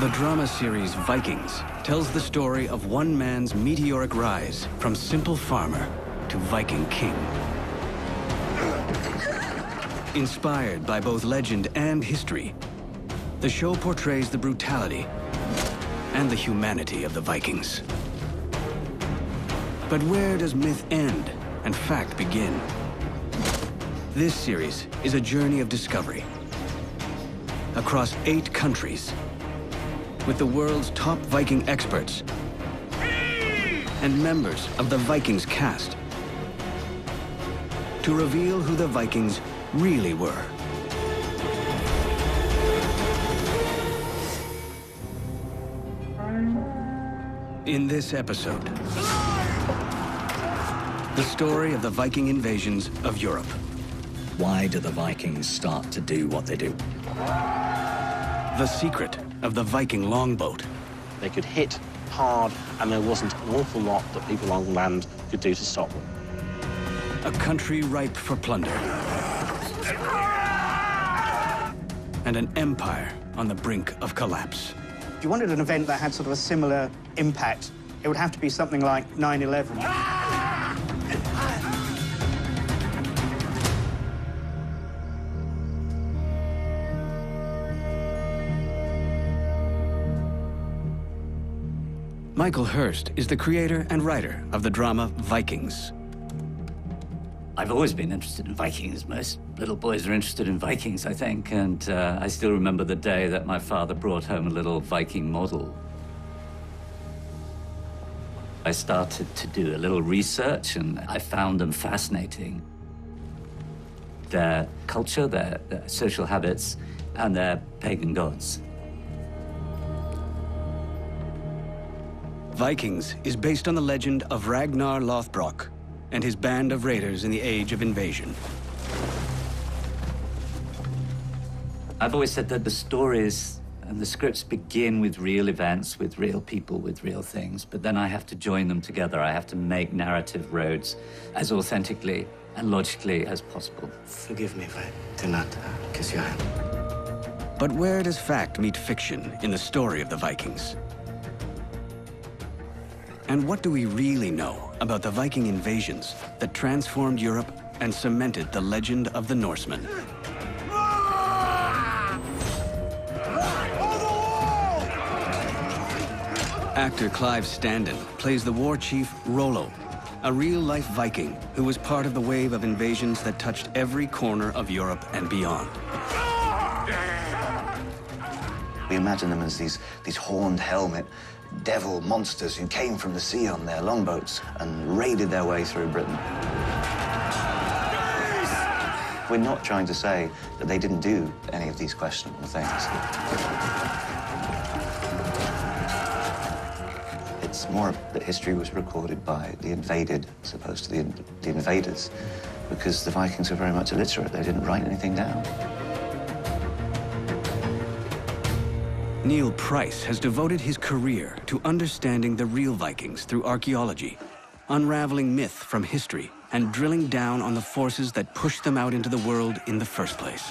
The drama series Vikings tells the story of one man's meteoric rise from simple farmer to Viking king. Inspired by both legend and history, the show portrays the brutality and the humanity of the Vikings. But where does myth end and fact begin? This series is a journey of discovery across 8 countries with the world's top Viking experts and members of the Vikings cast to reveal who the Vikings really were. In this episode, the story of the Viking invasions of Europe. Why do the Vikings start to do what they do? The secret of the Viking longboat. They could hit hard, and there wasn't an awful lot that people on land could do to stop them. A country ripe for plunder. And an empire on the brink of collapse. If you wanted an event that had sort of a similar impact, it would have to be something like 9/11. Michael Hurst is the creator and writer of the drama Vikings. I've always been interested in Vikings. Most little boys are interested in Vikings, I think, and I still remember the day that my father brought home a little Viking model. I started to do a little research, and I found them fascinating. Their culture, their social habits, and their pagan gods. Vikings is based on the legend of Ragnar Lothbrok and his band of raiders in the Age of Invasion. I've always said that the stories and the scripts begin with real events, with real people, with real things, but then I have to join them together. I have to make narrative roads as authentically and logically as possible. Forgive me if I did not kiss your hand. But where does fact meet fiction in the story of the Vikings? And what do we really know about the Viking invasions that transformed Europe and cemented the legend of the Norsemen? Actor Clive Standen plays the war chief Rollo, a real-life Viking who was part of the wave of invasions that touched every corner of Europe and beyond. We imagine them as these horned helmet devil monsters who came from the sea on their longboats and raided their way through Britain. We're not trying to say that they didn't do any of these questionable things. It's more that history was recorded by the invaded as opposed to the invaders, because the Vikings were very much illiterate. They didn't write anything down. Neil Price has devoted his career to understanding the real Vikings through archaeology, unraveling myth from history, and drilling down on the forces that pushed them out into the world in the first place.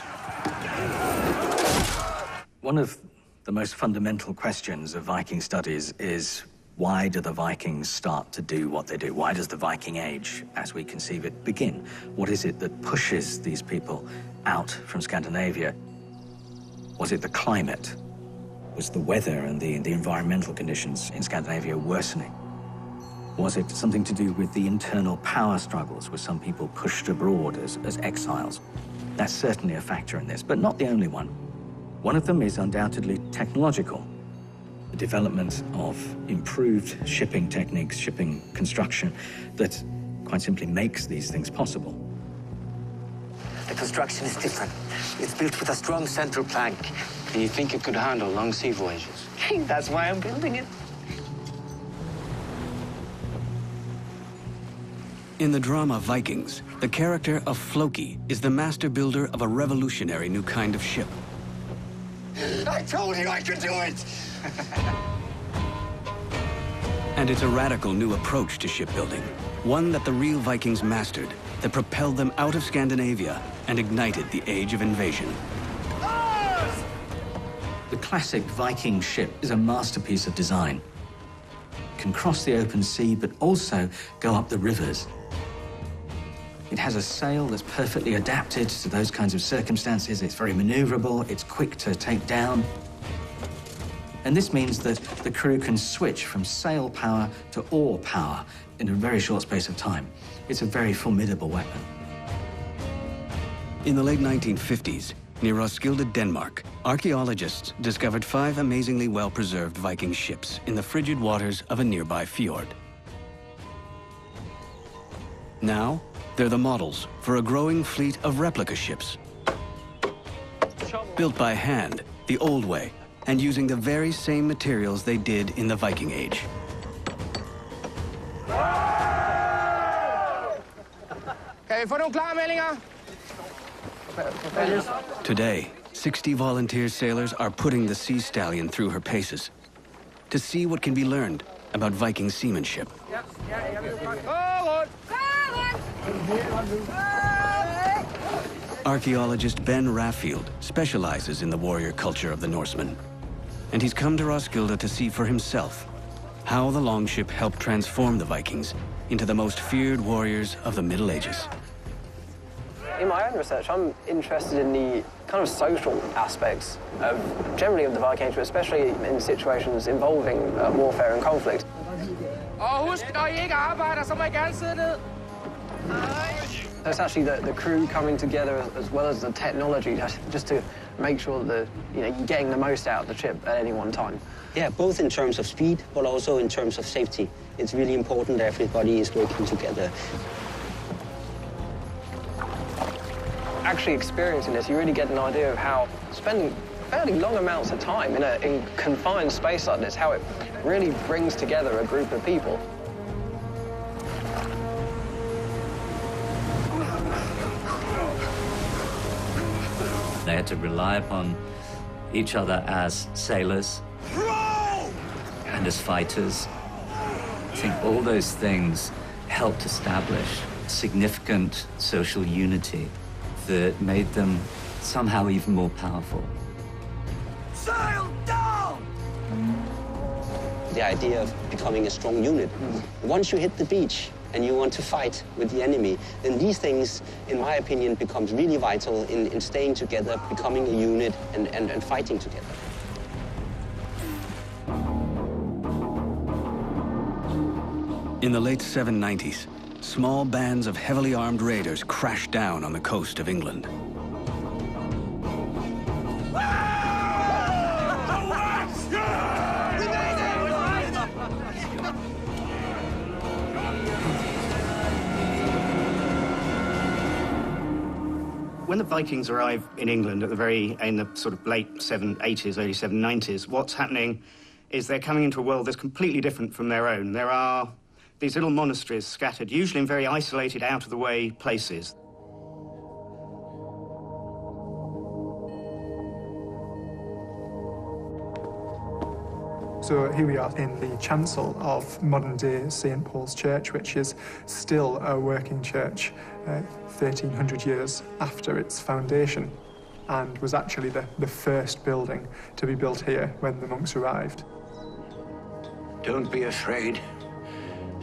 One of the most fundamental questions of Viking studies is, why do the Vikings start to do what they do? Why does the Viking Age, as we conceive it, begin? What is it that pushes these people out from Scandinavia? Was it the climate? Was the weather and the environmental conditions in Scandinavia worsening? Was it something to do with the internal power struggles? Were some people pushed abroad as exiles? That's certainly a factor in this, but not the only one. One of them is undoubtedly technological. The development of improved shipping techniques, shipping construction, that quite simply makes these things possible. The construction is different. It's built with a strong central plank. Do you think it could handle long sea voyages? That's why I'm building it. In the drama Vikings, the character of Floki is the master builder of a revolutionary new kind of ship. I told you I could do it! And it's a radical new approach to shipbuilding, one that the real Vikings mastered, that propelled them out of Scandinavia and ignited the Age of Invasion. The classic Viking ship is a masterpiece of design. It can cross the open sea, but also go up the rivers. It has a sail that's perfectly adapted to those kinds of circumstances. It's very maneuverable, it's quick to take down. And this means that the crew can switch from sail power to oar power in a very short space of time. It's a very formidable weapon. In the late 1950s, near Roskilde, Denmark, archaeologists discovered 5 amazingly well-preserved Viking ships in the frigid waters of a nearby fjord. Now, they're the models for a growing fleet of replica ships. Built by hand, the old way, and using the very same materials they did in the Viking Age. Kan vi få nogle klare meldinger? Today, 60 volunteer sailors are putting the Sea Stallion through her paces to see what can be learned about Viking seamanship. Archaeologist Ben Raffield specializes in the warrior culture of the Norsemen, and he's come to Roskilde to see for himself how the longship helped transform the Vikings into the most feared warriors of the Middle Ages. In my own research, I'm interested in the kind of social aspects generally of the Viking Age, but especially in situations involving warfare and conflict. Og husk, når I ikke arbejder, så må I gerne sidde ned. So it's actually the crew coming together as well as the technology just to make sure that you're getting the most out of the ship at any one time. Yeah, both in terms of speed, but also in terms of safety. It's really important that everybody is working together. Actually experiencing this, you really get an idea of how spending fairly long amounts of time in confined space like this, how it really brings together a group of people. They had to rely upon each other as sailors and as fighters. I think all those things helped establish significant social unity that made them somehow even more powerful. Sail down! The idea of becoming a strong unit. Once you hit the beach and you want to fight with the enemy, then these things, in my opinion, becomes really vital in staying together, becoming a unit, and fighting together. In the late 790s, small bands of heavily armed raiders crashed down on the coast of England. When the Vikings arrive in England in the sort of late 780s, early 790s, what's happening is they're coming into a world that's completely different from their own. There are these little monasteries scattered, usually in very isolated, out-of-the-way places. So here we are in the chancel of modern-day St. Paul's Church, which is still a working church 1,300 years after its foundation, and was actually the first building to be built here when the monks arrived. Don't be afraid.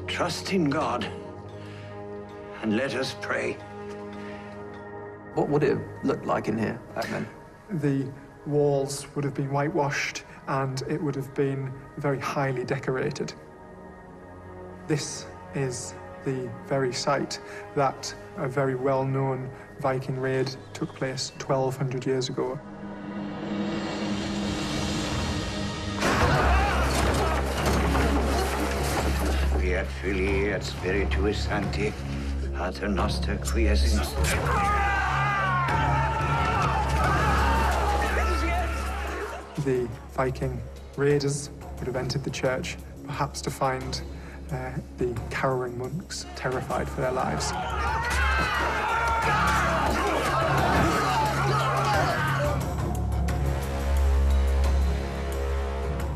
Trust in God, and let us pray. What would it have looked like in here back then? The walls would have been whitewashed, and it would have been very highly decorated. This is the very site that a very well-known Viking raid took place 1,200 years ago. Fiat Filii et Spiritus Sancti, Pater Noster qui es in... The Viking raiders would have entered the church, perhaps to find the cowering monks terrified for their lives.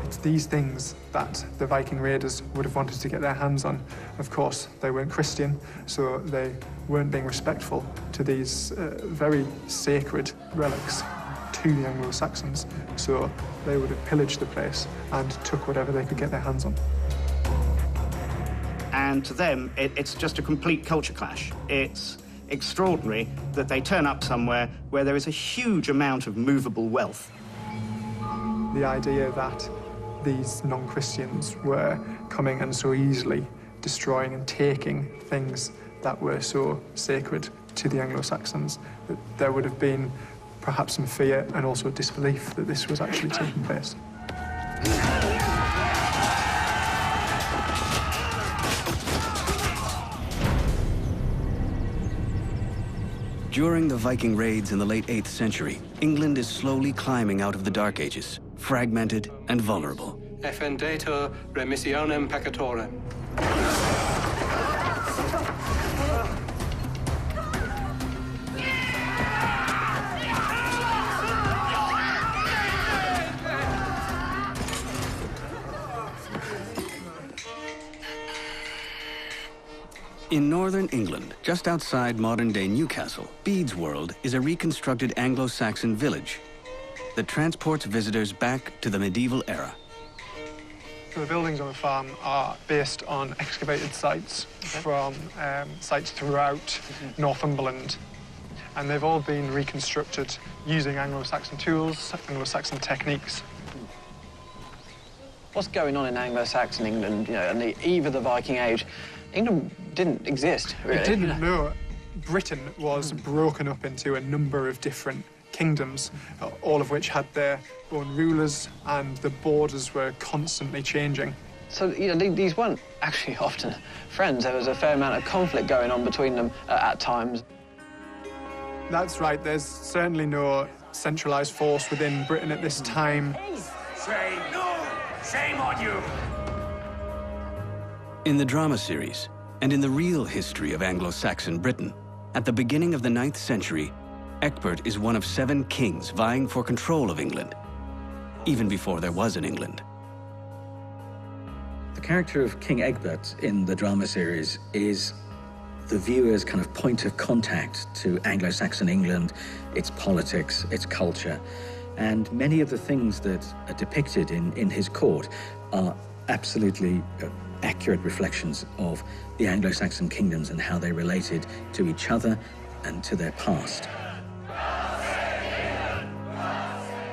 It's these things that the Viking raiders would have wanted to get their hands on. Of course, they weren't Christian, so they weren't being respectful to these very sacred relics. to the Anglo-Saxons, so they would have pillaged the place and took whatever they could get their hands on. And to them, it's just a complete culture clash. It's extraordinary that they turn up somewhere where there is a huge amount of movable wealth. The idea that these non-Christians were coming and so easily destroying and taking things that were so sacred to the Anglo-Saxons, that there would have been perhaps some fear and also disbelief that this was actually taking place. During the Viking raids in the late 8th century, England is slowly climbing out of the Dark Ages, fragmented and vulnerable. Effendator remissionem peccatorem. In northern England, just outside modern-day Newcastle, Bedesworld is a reconstructed Anglo-Saxon village that transports visitors back to the medieval era. So the buildings on the farm are based on excavated sites from sites throughout Northumberland. And they've all been reconstructed using Anglo-Saxon tools, Anglo-Saxon techniques. What's going on in Anglo-Saxon England, you know, on the eve of the Viking Age? England didn't exist, really. It didn't, no. Britain was broken up into a number of different kingdoms, all of which had their own rulers, and the borders were constantly changing. So, you know, these weren't actually often friends. There was a fair amount of conflict going on between them at times. That's right. There's certainly no centralised force within Britain at this time. Say no! Shame on you! In the drama series, and in the real history of Anglo-Saxon Britain, at the beginning of the 9th century, Ecgbert is one of 7 kings vying for control of England, even before there was an England. The character of King Egbert in the drama series is the viewer's kind of point of contact to Anglo-Saxon England, its politics, its culture, and many of the things that are depicted in his court are absolutely accurate reflections of the Anglo-Saxon kingdoms and how they related to each other and to their past.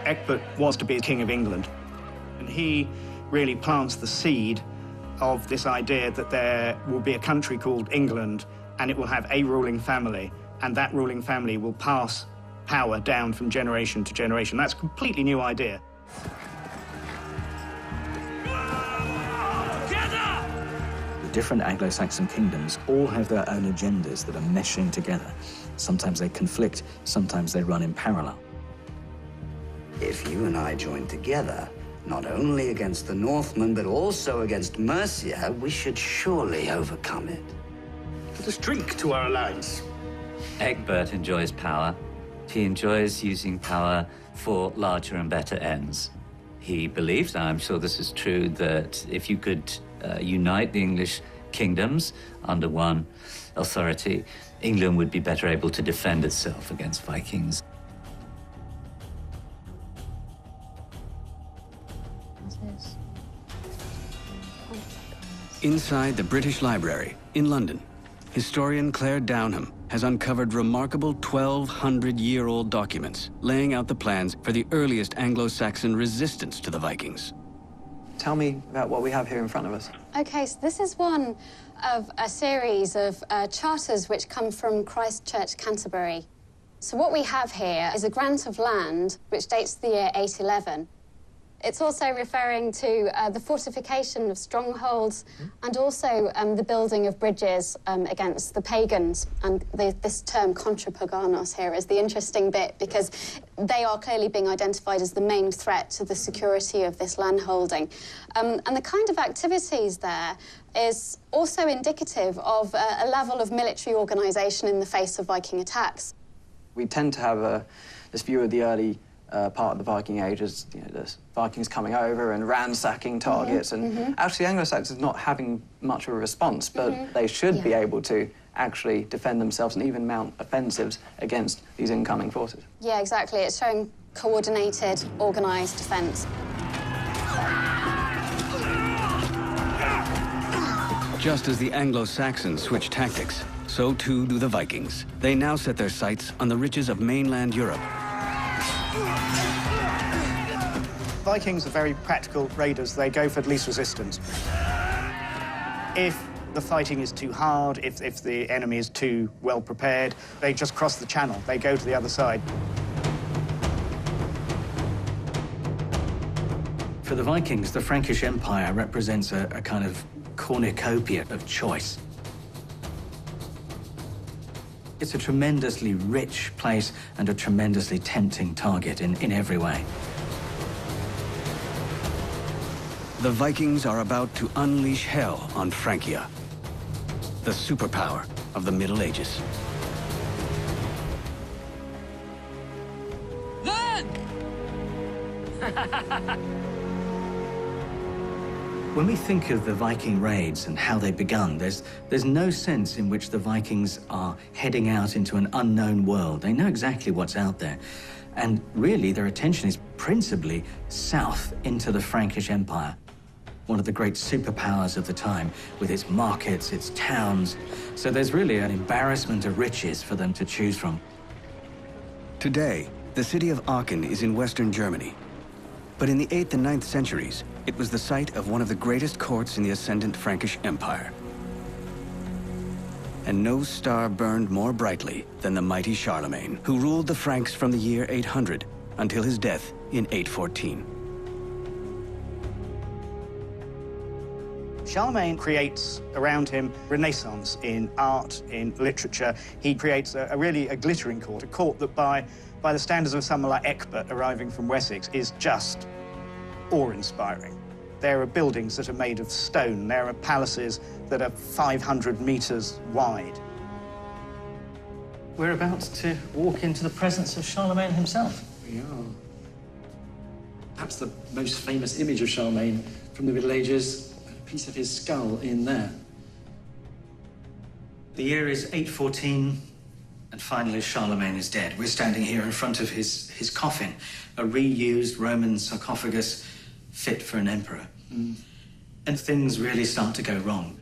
Ecgbert was to be king of England, and he really plants the seed of this idea that there will be a country called England, and it will have a ruling family, and that ruling family will pass power down from generation to generation. That's a completely new idea. The different Anglo-Saxon kingdoms all have their own agendas that are meshing together. Sometimes they conflict, sometimes they run in parallel. If you and I join together, not only against the Northmen, but also against Mercia, we should surely overcome it. Let us drink to our alliance. Egbert enjoys power. He enjoys using power for larger and better ends. He believes, and I'm sure this is true, that if you could unite the English kingdoms under one authority, England would be better able to defend itself against Vikings. Inside the British Library in London, historian Claire Downham has uncovered remarkable 1,200-year-old documents laying out the plans for the earliest Anglo-Saxon resistance to the Vikings. Tell me about what we have here in front of us. OK, so this is one of a series of charters which come from Christ Church, Canterbury. So what we have here is a grant of land which dates to the year 811. It's also referring to the fortification of strongholds and also the building of bridges against the Pagans. And this term contra paganos here is the interesting bit because they are clearly being identified as the main threat to the security of this landholding. And the kind of activities there is also indicative of a level of military organisation in the face of Viking attacks. We tend to have this view of the early part of the Viking Age as, you know, the Vikings coming over and ransacking targets, and actually Anglo-Saxons not having much of a response, but they should be able to actually defend themselves and even mount offensives against these incoming forces. Yeah, exactly. It's showing coordinated, organised defence. Just as the Anglo-Saxons switched tactics, so too do the Vikings. They now set their sights on the riches of mainland Europe. Vikings are very practical raiders. They go for least resistance. If the fighting is too hard, if the enemy is too well prepared, they just cross the channel. They go to the other side. For the Vikings, the Frankish Empire represents a kind of cornucopia of choice. It's a tremendously rich place and a tremendously tempting target in every way. The Vikings are about to unleash hell on Francia, the superpower of the Middle Ages. When we think of the Viking raids and how they begun, there's no sense in which the Vikings are heading out into an unknown world. They know exactly what's out there. And really, their attention is principally south into the Frankish Empire, one of the great superpowers of the time, with its markets, its towns. So there's really an embarrassment of riches for them to choose from. Today, the city of Aachen is in western Germany. But in the 8th and 9th centuries, it was the site of one of the greatest courts in the ascendant Frankish Empire. And no star burned more brightly than the mighty Charlemagne, who ruled the Franks from the year 800 until his death in 814. Charlemagne creates around him Renaissance in art, in literature. He creates a really glittering court, a court that by the standards of someone like Egbert arriving from Wessex is just awe-inspiring. There are buildings that are made of stone. There are palaces that are 500 meters wide. We're about to walk into the presence of Charlemagne himself. We are. Perhaps the most famous image of Charlemagne from the Middle Ages, a piece of his skull in there. The year is 814, and finally Charlemagne is dead. We're standing here in front of his coffin, a reused Roman sarcophagus fit for an emperor. And things really start to go wrong.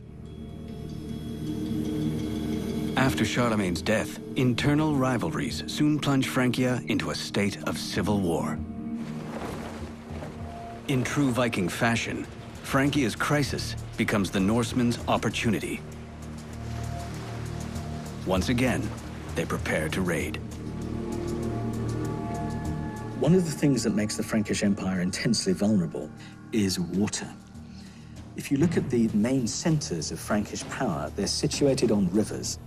After Charlemagne's death, internal rivalries soon plunge Francia into a state of civil war. In true Viking fashion, Francia's crisis becomes the Norsemen's opportunity. Once again, they prepare to raid. One of the things that makes the Frankish Empire intensely vulnerable is water. If you look at the main centers of Frankish power, they're situated on rivers.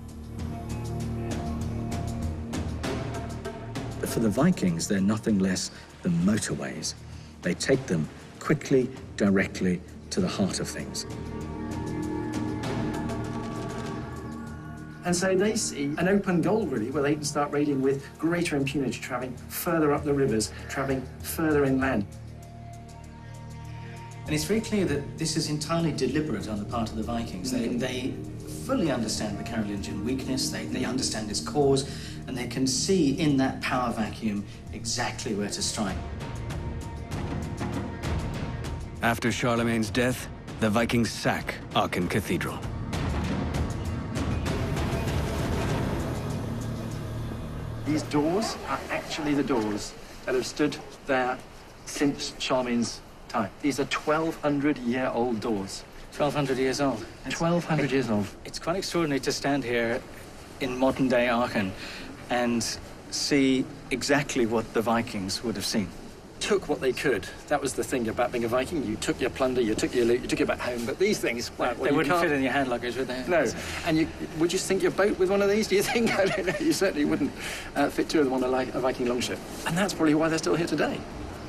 But for the Vikings, they're nothing less than motorways. They take them quickly, directly to the heart of things. And so they see an open goal, really, where they can start raiding with greater impunity, traveling further up the rivers, traveling further inland. And it's very clear that this is entirely deliberate on the part of the Vikings. They fully understand the Carolingian weakness, they understand its cause, and they can see in that power vacuum exactly where to strike. After Charlemagne's death, the Vikings sack Aachen Cathedral. These doors are actually the doors that have stood there since Charlemagne's time. These are 1,200-year-old doors. 1,200 years old. 1,200 years old. It's quite extraordinary to stand here in modern-day Aachen and see exactly what the Vikings would have seen. Took what they could. That was the thing about being a Viking. You took your plunder, you took your loot, you took it back home. But these things, well, they wouldn't fit in your hand luggage, would they? No. And would you sink your boat with one of these, do you think? I don't know. You certainly wouldn't fit two of them on a Viking longship. And that's probably why they're still here today,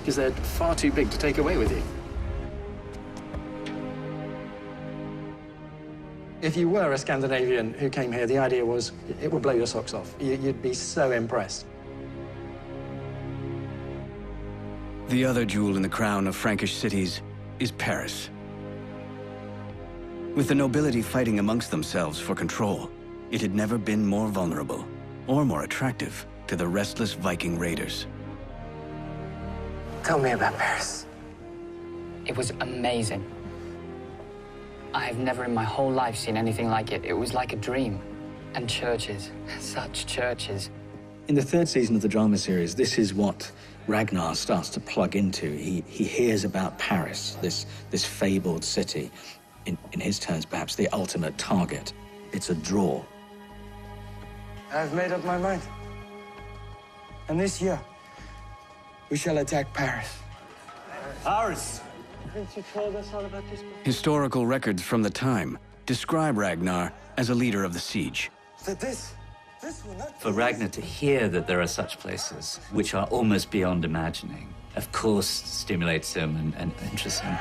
because they're far too big to take away with you. If you were a Scandinavian who came here, the idea was it would blow your socks off. You'd be so impressed. The other jewel in the crown of Frankish cities is Paris. With the nobility fighting amongst themselves for control, it had never been more vulnerable or more attractive to the restless Viking raiders. Tell me about Paris. It was amazing. I've never in my whole life seen anything like it. It was like a dream. And churches, such churches. In the third season of the drama series, this is what Ragnar starts to plug into. He hears about Paris, this fabled city, in his terms, perhaps the ultimate target. It's a draw. I've made up my mind. And this year, we shall attack Paris. Paris! Haven't you told us all about this before? Historical records from the time describe Ragnar as a leader of the siege. That this will not... For Ragnar to hear that there are such places, which are almost beyond imagining, of course stimulates him and interests him.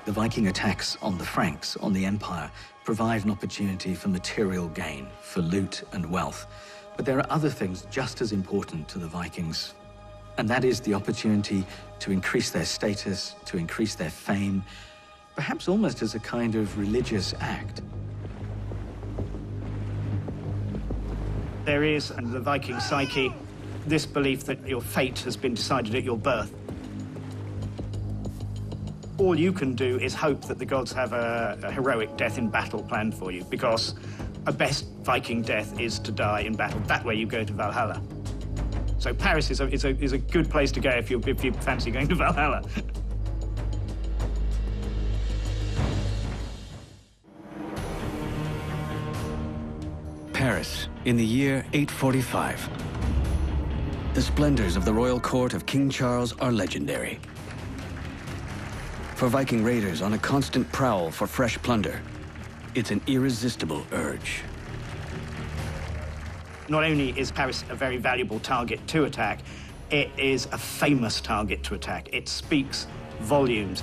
The Viking attacks on the Franks, on the Empire, provide an opportunity for material gain, for loot and wealth. But there are other things just as important to the Vikings, and that is the opportunity to increase their status, to increase their fame, perhaps almost as a kind of religious act. There is, in the Viking psyche, this belief that your fate has been decided at your birth. All you can do is hope that the gods have a heroic death in battle planned for you, because a best Viking death is to die in battle. That way you go to Valhalla. So Paris is a good place to go if you fancy going to Valhalla. Paris, in the year 845. The splendors of the royal court of King Charles are legendary. For Viking raiders on a constant prowl for fresh plunder, it's an irresistible urge. Not only is Paris a very valuable target to attack, it is a famous target to attack. It speaks volumes.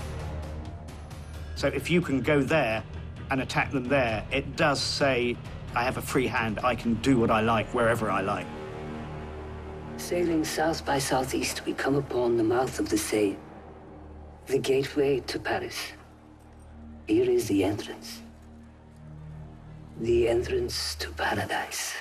So if you can go there and attack them there, it does say, I have a free hand, I can do what I like, wherever I like. Sailing south by southeast, we come upon the mouth of the Seine, the gateway to Paris. Here is the entrance. The entrance to paradise.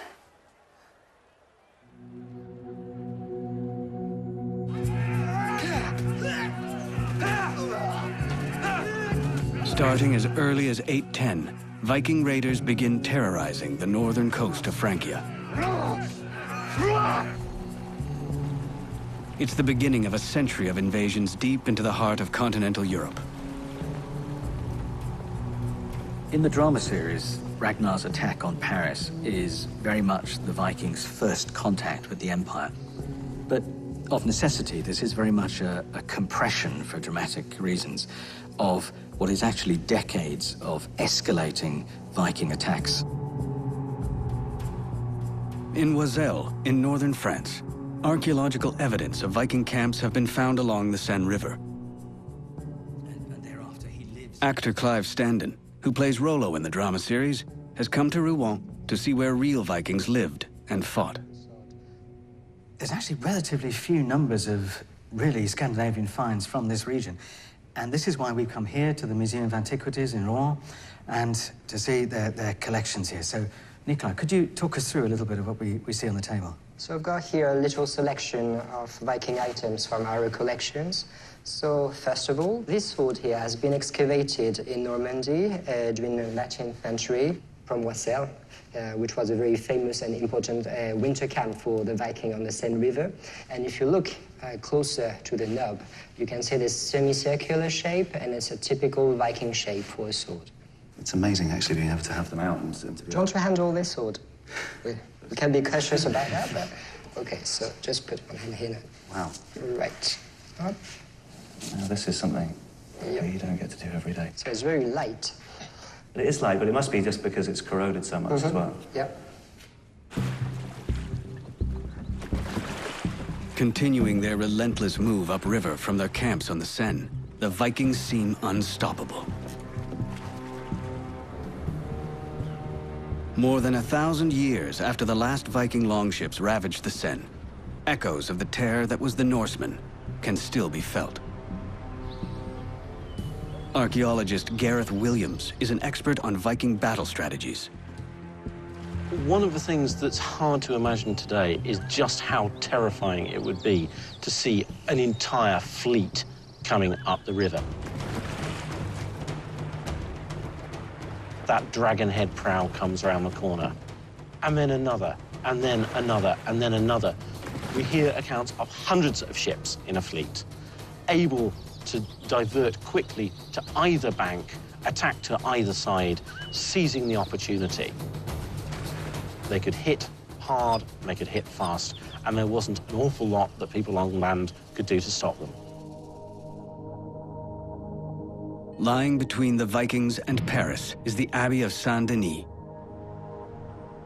Starting as early as 810, Viking raiders begin terrorizing the northern coast of Francia. It's the beginning of a century of invasions deep into the heart of continental Europe. In the drama series, Ragnar's attack on Paris is very much the Vikings' first contact with the Empire. But of necessity, this is very much a compression, for dramatic reasons, of what is actually decades of escalating Viking attacks. In Oiselle, in northern France, archaeological evidence of Viking camps have been found along the Seine River. Actor Clive Standen, who plays Rollo in the drama series, has come to Rouen to see where real Vikings lived and fought. There's actually relatively few numbers of really Scandinavian finds from this region. And this is why we've come here to the Museum of Antiquities in Rouen and to see their collections here. So, Nikolai, could you talk us through a little bit of what we see on the table? So I've got here a little selection of Viking items from our collections. So first of all, this sword here has been excavated in Normandy during the 19th century from Oiselle, which was a very famous and important winter camp for the Viking on the Seine River. And if you look closer to the knob, you can see this semicircular shape, and it's a typical Viking shape for a sword. It's amazing, actually, being able to have them out and to be... Do you want to handle this sword? We can be cautious about that, but... Okay, so just put one hand here now. Wow. Right. Up. Now, this is something you don't get to do every day. So it's very light. It is light, but it must be just because it's corroded so much as well. Yep. Continuing their relentless move upriver from their camps on the Seine, the Vikings seem unstoppable. More than 1,000 years after the last Viking longships ravaged the Seine, echoes of the terror that was the Norsemen can still be felt. Archaeologist Gareth Williams is an expert on Viking battle strategies. One of the things that's hard to imagine today is just how terrifying it would be to see an entire fleet coming up the river. That dragon-head prow comes around the corner, and then another, and then another, and then another. We hear accounts of hundreds of ships in a fleet, able to divert quickly to either bank, attack to either side, seizing the opportunity. They could hit hard, they could hit fast, and there wasn't an awful lot that people on land could do to stop them. Lying between the Vikings and Paris is the Abbey of Saint-Denis,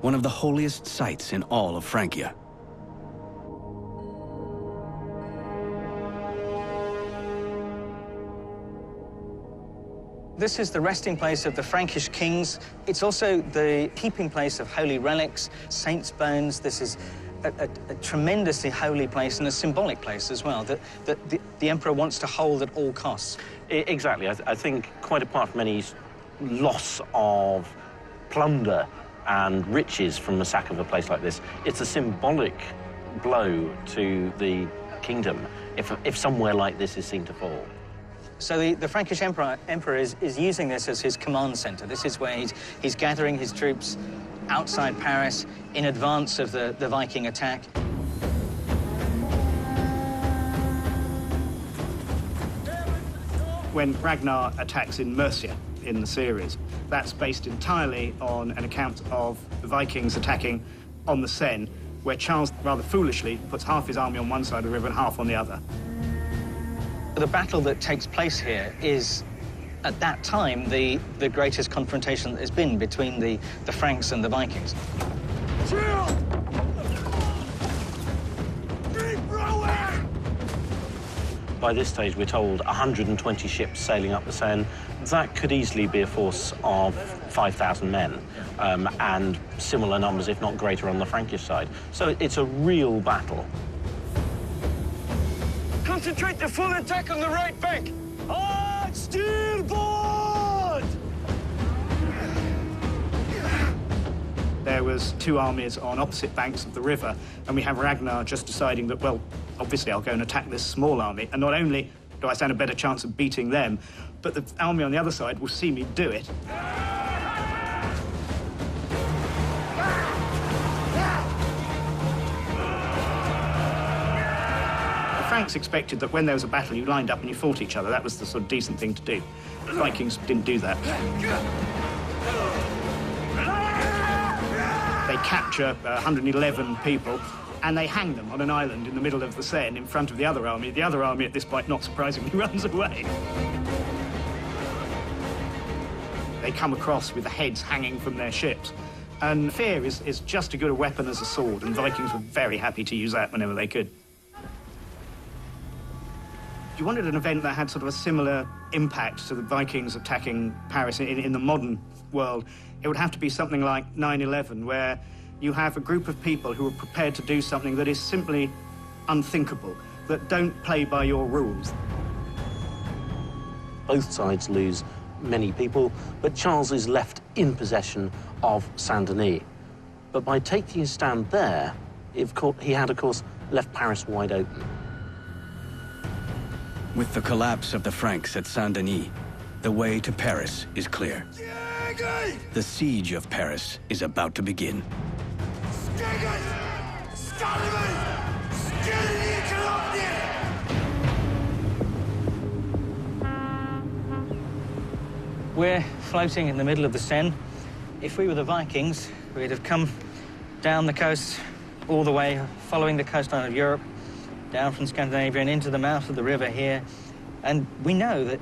one of the holiest sites in all of Francia. This is the resting place of the Frankish kings. It's also the keeping place of holy relics, saints' bones. This is a tremendously holy place and a symbolic place as well that the emperor wants to hold at all costs. Exactly. I think quite apart from any loss of plunder and riches from the sack of a place like this, it's a symbolic blow to the kingdom if somewhere like this is seen to fall. So the Frankish emperor is using this as his command center. This is where he's gathering his troops outside Paris in advance of the Viking attack. When Ragnar attacks in Mercia in the series, that's based entirely on an account of the Vikings attacking on the Seine, where Charles rather foolishly puts half his army on one side of the river and half on the other. The battle that takes place here is, at that time, the greatest confrontation that has been between the Franks and the Vikings. By this stage, we're told 120 ships sailing up the Seine. That could easily be a force of 5,000 men, and similar numbers, if not greater, on the Frankish side. So it's a real battle. Concentrate the full attack on the right bank. Hard steerboard! There was two armies on opposite banks of the river, and we have Ragnar just deciding that, well, obviously I'll go and attack this small army, and not only do I stand a better chance of beating them, but the army on the other side will see me do it. The Franks expected that when there was a battle, you lined up and you fought each other. That was the sort of decent thing to do. The Vikings didn't do that. They capture 111 people, and they hang them on an island in the middle of the Seine in front of the other army. The other army, at this point, not surprisingly, runs away. They come across with the heads hanging from their ships. And fear is just as good a weapon as a sword, and Vikings were very happy to use that whenever they could. If you wanted an event that had sort of a similar impact to the Vikings attacking Paris in the modern world, it would have to be something like 9/11, where you have a group of people who are prepared to do something that is simply unthinkable, that don't play by your rules. Both sides lose many people, but Charles is left in possession of Saint-Denis. But by taking his stand there, he had, of course, left Paris wide open. With the collapse of the Franks at Saint-Denis, the way to Paris is clear. The siege of Paris is about to begin. We're floating in the middle of the Seine. If we were the Vikings, we'd have come down the coast all the way, following the coastline of Europe, down from Scandinavia and into the mouth of the river here. And we know that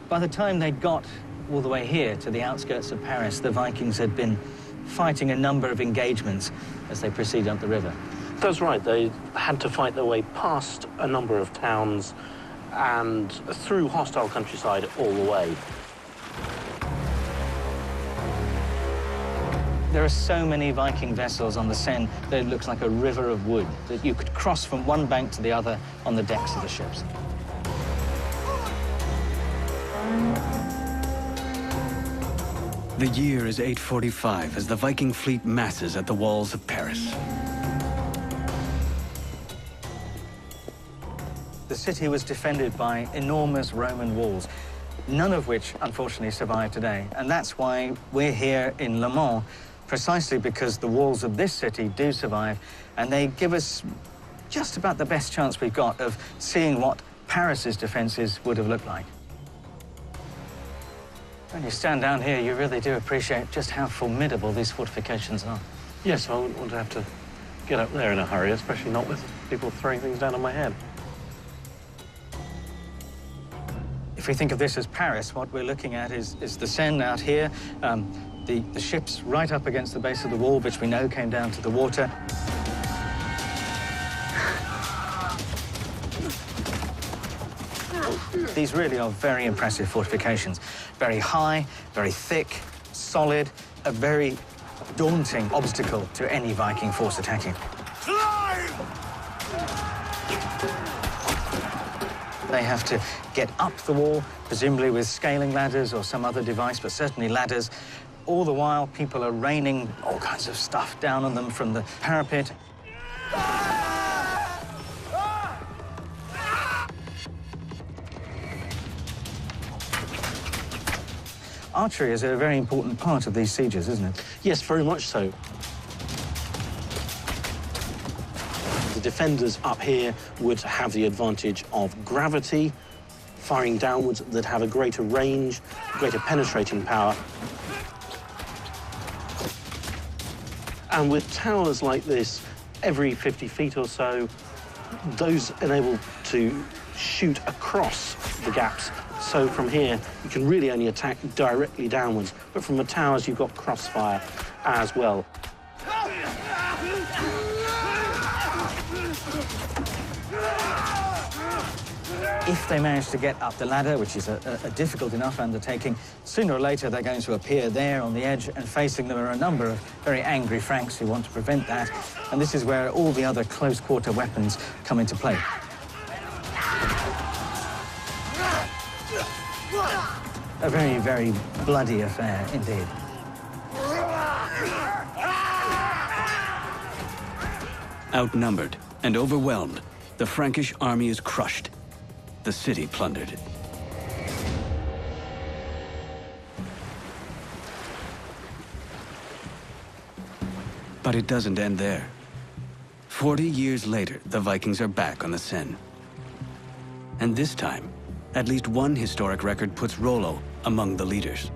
by the time they'd got all the way here to the outskirts of Paris, the Vikings had been fighting a number of engagements as they proceeded up the river. That's right. They had to fight their way past a number of towns and through hostile countryside all the way. There are so many Viking vessels on the Seine that it looks like a river of wood that you could cross from one bank to the other on the decks of the ships. The year is 845 as the Viking fleet masses at the walls of Paris. The city was defended by enormous Roman walls, none of which, unfortunately, survive today. And that's why we're here in Le Mans, precisely because the walls of this city do survive, and they give us just about the best chance we've got of seeing what Paris's defenses would have looked like. When you stand down here, you really do appreciate just how formidable these fortifications are. Yes, I wouldn't want to have to get up there in a hurry, especially not with people throwing things down on my head. If we think of this as Paris, what we're looking at is the Seine out here, the ships right up against the base of the wall, which we know came down to the water. These really are very impressive fortifications. Very high, very thick, solid, a very daunting obstacle to any Viking force attacking. They have to get up the wall, presumably with scaling ladders or some other device, but certainly ladders. All the while, people are raining all kinds of stuff down on them from the parapet. Archery is a very important part of these sieges, isn't it? Yes, very much so. The defenders up here would have the advantage of gravity, firing downwards, that have a greater range, greater penetrating power. And with towers like this, every 50 feet or so, those enable to shoot across the gaps. So from here, you can really only attack directly downwards. But from the towers, you've got crossfire as well. If they manage to get up the ladder, which is a difficult enough undertaking, sooner or later they're going to appear there on the edge, and facing them are a number of very angry Franks who want to prevent that. And this is where all the other close-quarter weapons come into play. A very, very bloody affair indeed. Outnumbered and overwhelmed, the Frankish army is crushed. The city plundered. But it doesn't end there. 40 years later, the Vikings are back on the Seine. And this time, at least one historic record puts Rollo among the leaders.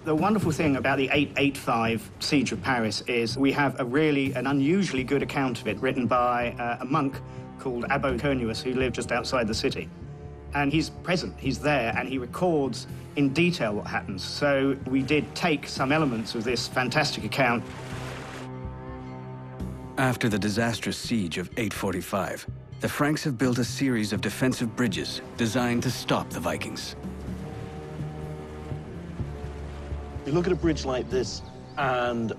The wonderful thing about the 885 siege of Paris is we have an unusually good account of it written by a monk called Abbo Cornuus, who lived just outside the city. And he's present, he's there, and he records in detail what happens. So we did take some elements of this fantastic account. After the disastrous siege of 845, the Franks have built a series of defensive bridges designed to stop the Vikings. You look at a bridge like this, and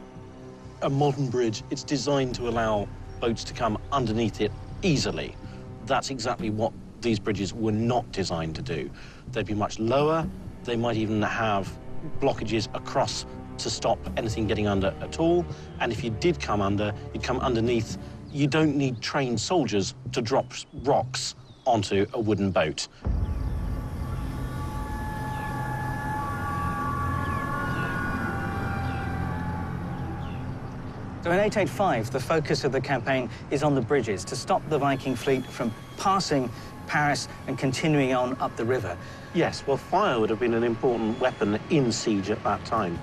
a modern bridge, it's designed to allow boats to come underneath it easily. That's exactly what these bridges were not designed to do. They'd be much lower. They might even have blockages across to stop anything getting under at all. And if you did come under, you'd come underneath. You don't need trained soldiers to drop rocks onto a wooden boat. So in 885, the focus of the campaign is on the bridges to stop the Viking fleet from passing Paris and continuing on up the river. Yes, well, fire would have been an important weapon in siege at that time.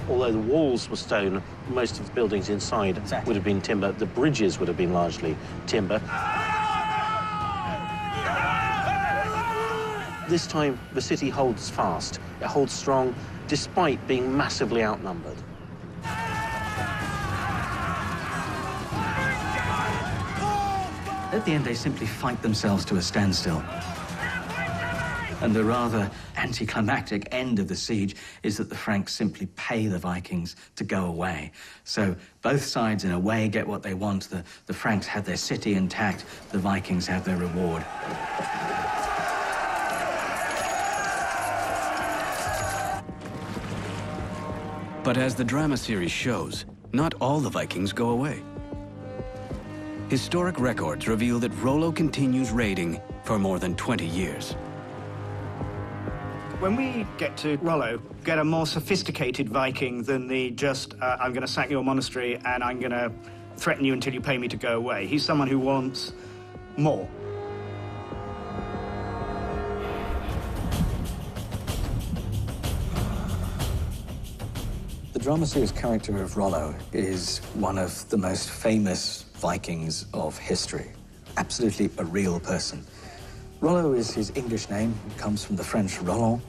Although the walls were stone, most of the buildings inside would have been timber. The bridges would have been largely timber. This time, the city holds fast. It holds strong, despite being massively outnumbered. At the end, they simply fight themselves to a standstill. And the rather anticlimactic end of the siege is that the Franks simply pay the Vikings to go away. So both sides, in a way, get what they want. The Franks have their city intact, the Vikings have their reward. But as the drama series shows, not all the Vikings go away. Historic records reveal that Rollo continues raiding for more than 20 years. When we get to Rollo, get a more sophisticated Viking than the just, I'm going to sack your monastery and I'm going to threaten you until you pay me to go away. He's someone who wants more. The drama series character of Rollo is one of the most famous Vikings of history. Absolutely a real person. Rollo is his English name. It comes from the French Roland.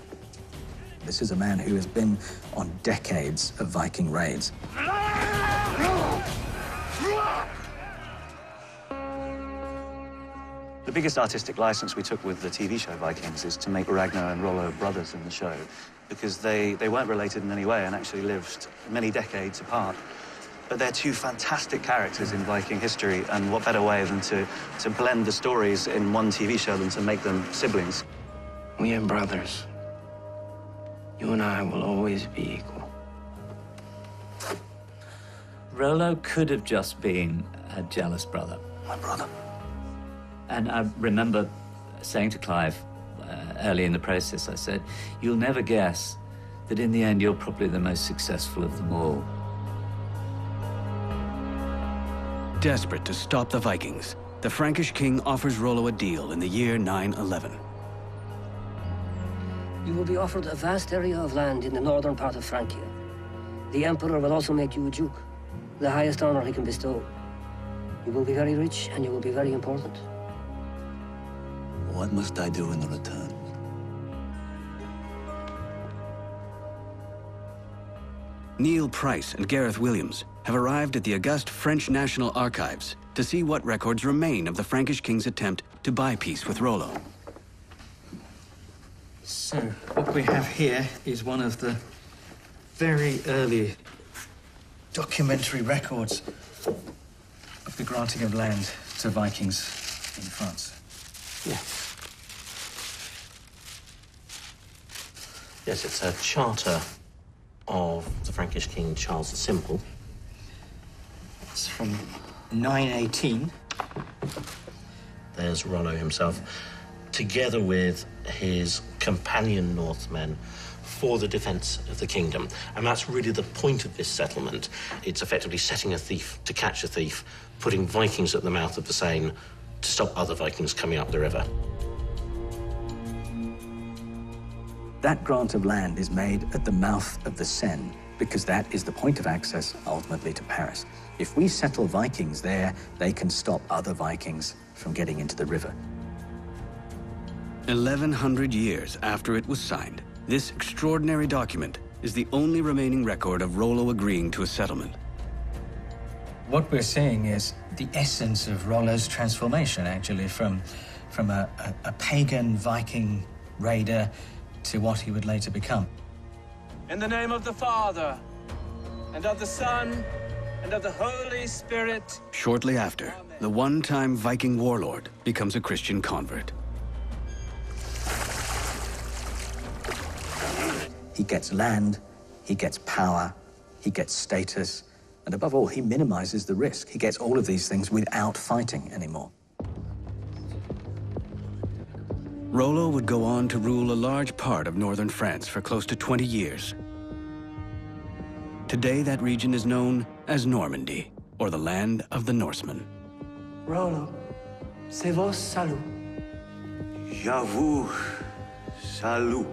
This is a man who has been on decades of Viking raids. The biggest artistic license we took with the TV show Vikings is to make Ragnar and Rollo brothers in the show, because they weren't related in any way and actually lived many decades apart. But they're two fantastic characters in Viking history, and what better way than to blend the stories in one TV show than to make them siblings. We are brothers. You and I will always be equal. Rollo could have just been a jealous brother. My brother. And I remember saying to Clive early in the process, I said, you'll never guess that in the end you're probably the most successful of them all. Desperate to stop the Vikings, the Frankish king offers Rollo a deal in the year 911. You will be offered a vast area of land in the northern part of Francia. The Emperor will also make you a duke, the highest honor he can bestow. You will be very rich and you will be very important. What must I do in return? Neil Price and Gareth Williams have arrived at the august French National Archives to see what records remain of the Frankish king's attempt to buy peace with Rollo. So, what we have here is one of the very early documentary records of the granting of land to Vikings in France. Yeah. Yes, it's a charter of the Frankish king Charles the Simple. It's from 918. There's Rollo himself, together with his companion Northmen for the defense of the kingdom. And that's really the point of this settlement. It's effectively setting a thief to catch a thief, putting Vikings at the mouth of the Seine to stop other Vikings coming up the river. That grant of land is made at the mouth of the Seine, because that is the point of access, ultimately, to Paris. If we settle Vikings there, they can stop other Vikings from getting into the river. 1,100 years after it was signed, this extraordinary document is the only remaining record of Rollo agreeing to a settlement. What we're seeing is the essence of Rollo's transformation, actually, from a pagan Viking raider to what he would later become. In the name of the Father, and of the Son, and of the Holy Spirit. Shortly after, the one-time Viking warlord becomes a Christian convert. He gets land, he gets power, he gets status, and above all, he minimizes the risk. He gets all of these things without fighting anymore. Rollo would go on to rule a large part of northern France for close to 20 years. Today, that region is known as Normandy, or the land of the Norsemen. Rollo, c'est vos salut. J'avoue, salut.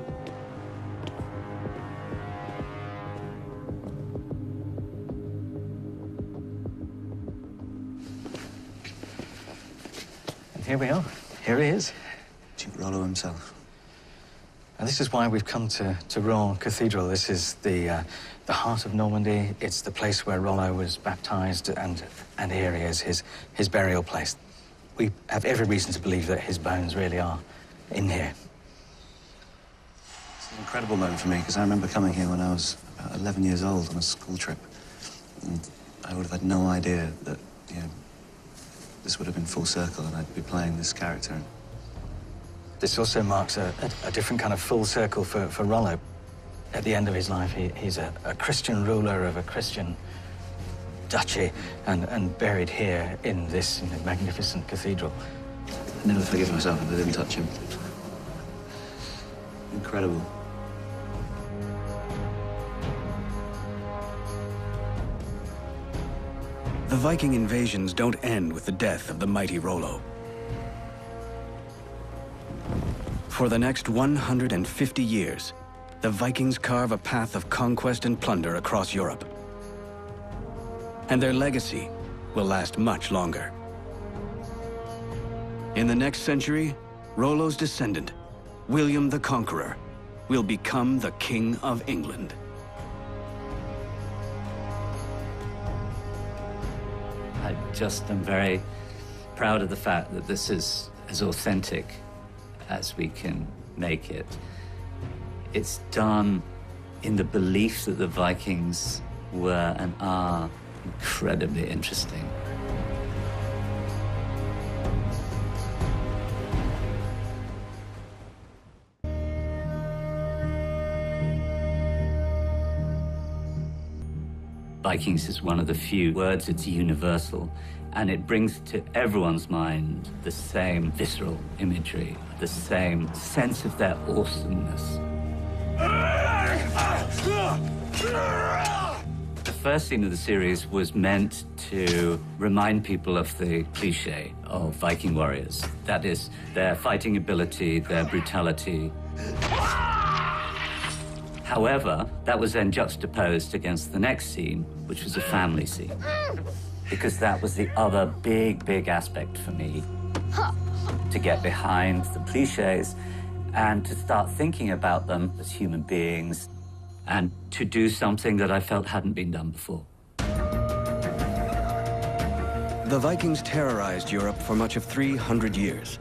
And here we are. Here he is. Duke Rollo himself. And this is why we've come to Rouen Cathedral. This is the heart of Normandy. It's the place where Rollo was baptized, and here he is, his burial place. We have every reason to believe that his bones really are in here. It's an incredible moment for me, because I remember coming here when I was about 11 years old on a school trip. And I would have had no idea that, you know, this would have been full circle and I'd be playing this character. This also marks a different kind of full circle for Rollo. At the end of his life, he's a Christian ruler of a Christian duchy and buried here in this magnificent cathedral. I'd never forgive myself if I didn't touch him. Incredible. The Viking invasions don't end with the death of the mighty Rollo. For the next 150 years, the Vikings carve a path of conquest and plunder across Europe. And their legacy will last much longer. In the next century, Rollo's descendant, William the Conqueror, will become the King of England. I just am very proud of the fact that this is as authentic as we can make it. It's done in the belief that the Vikings were and are incredibly interesting. Vikings is one of the few words that's universal, and it brings to everyone's mind the same visceral imagery, the same sense of their awesomeness. The first scene of the series was meant to remind people of the cliché of Viking warriors. That is, their fighting ability, their brutality. However, that was then juxtaposed against the next scene, which was a family scene. Because that was the other big aspect for me, to get behind the cliches and to start thinking about them as human beings and to do something that I felt hadn't been done before. The Vikings terrorized Europe for much of 300 years.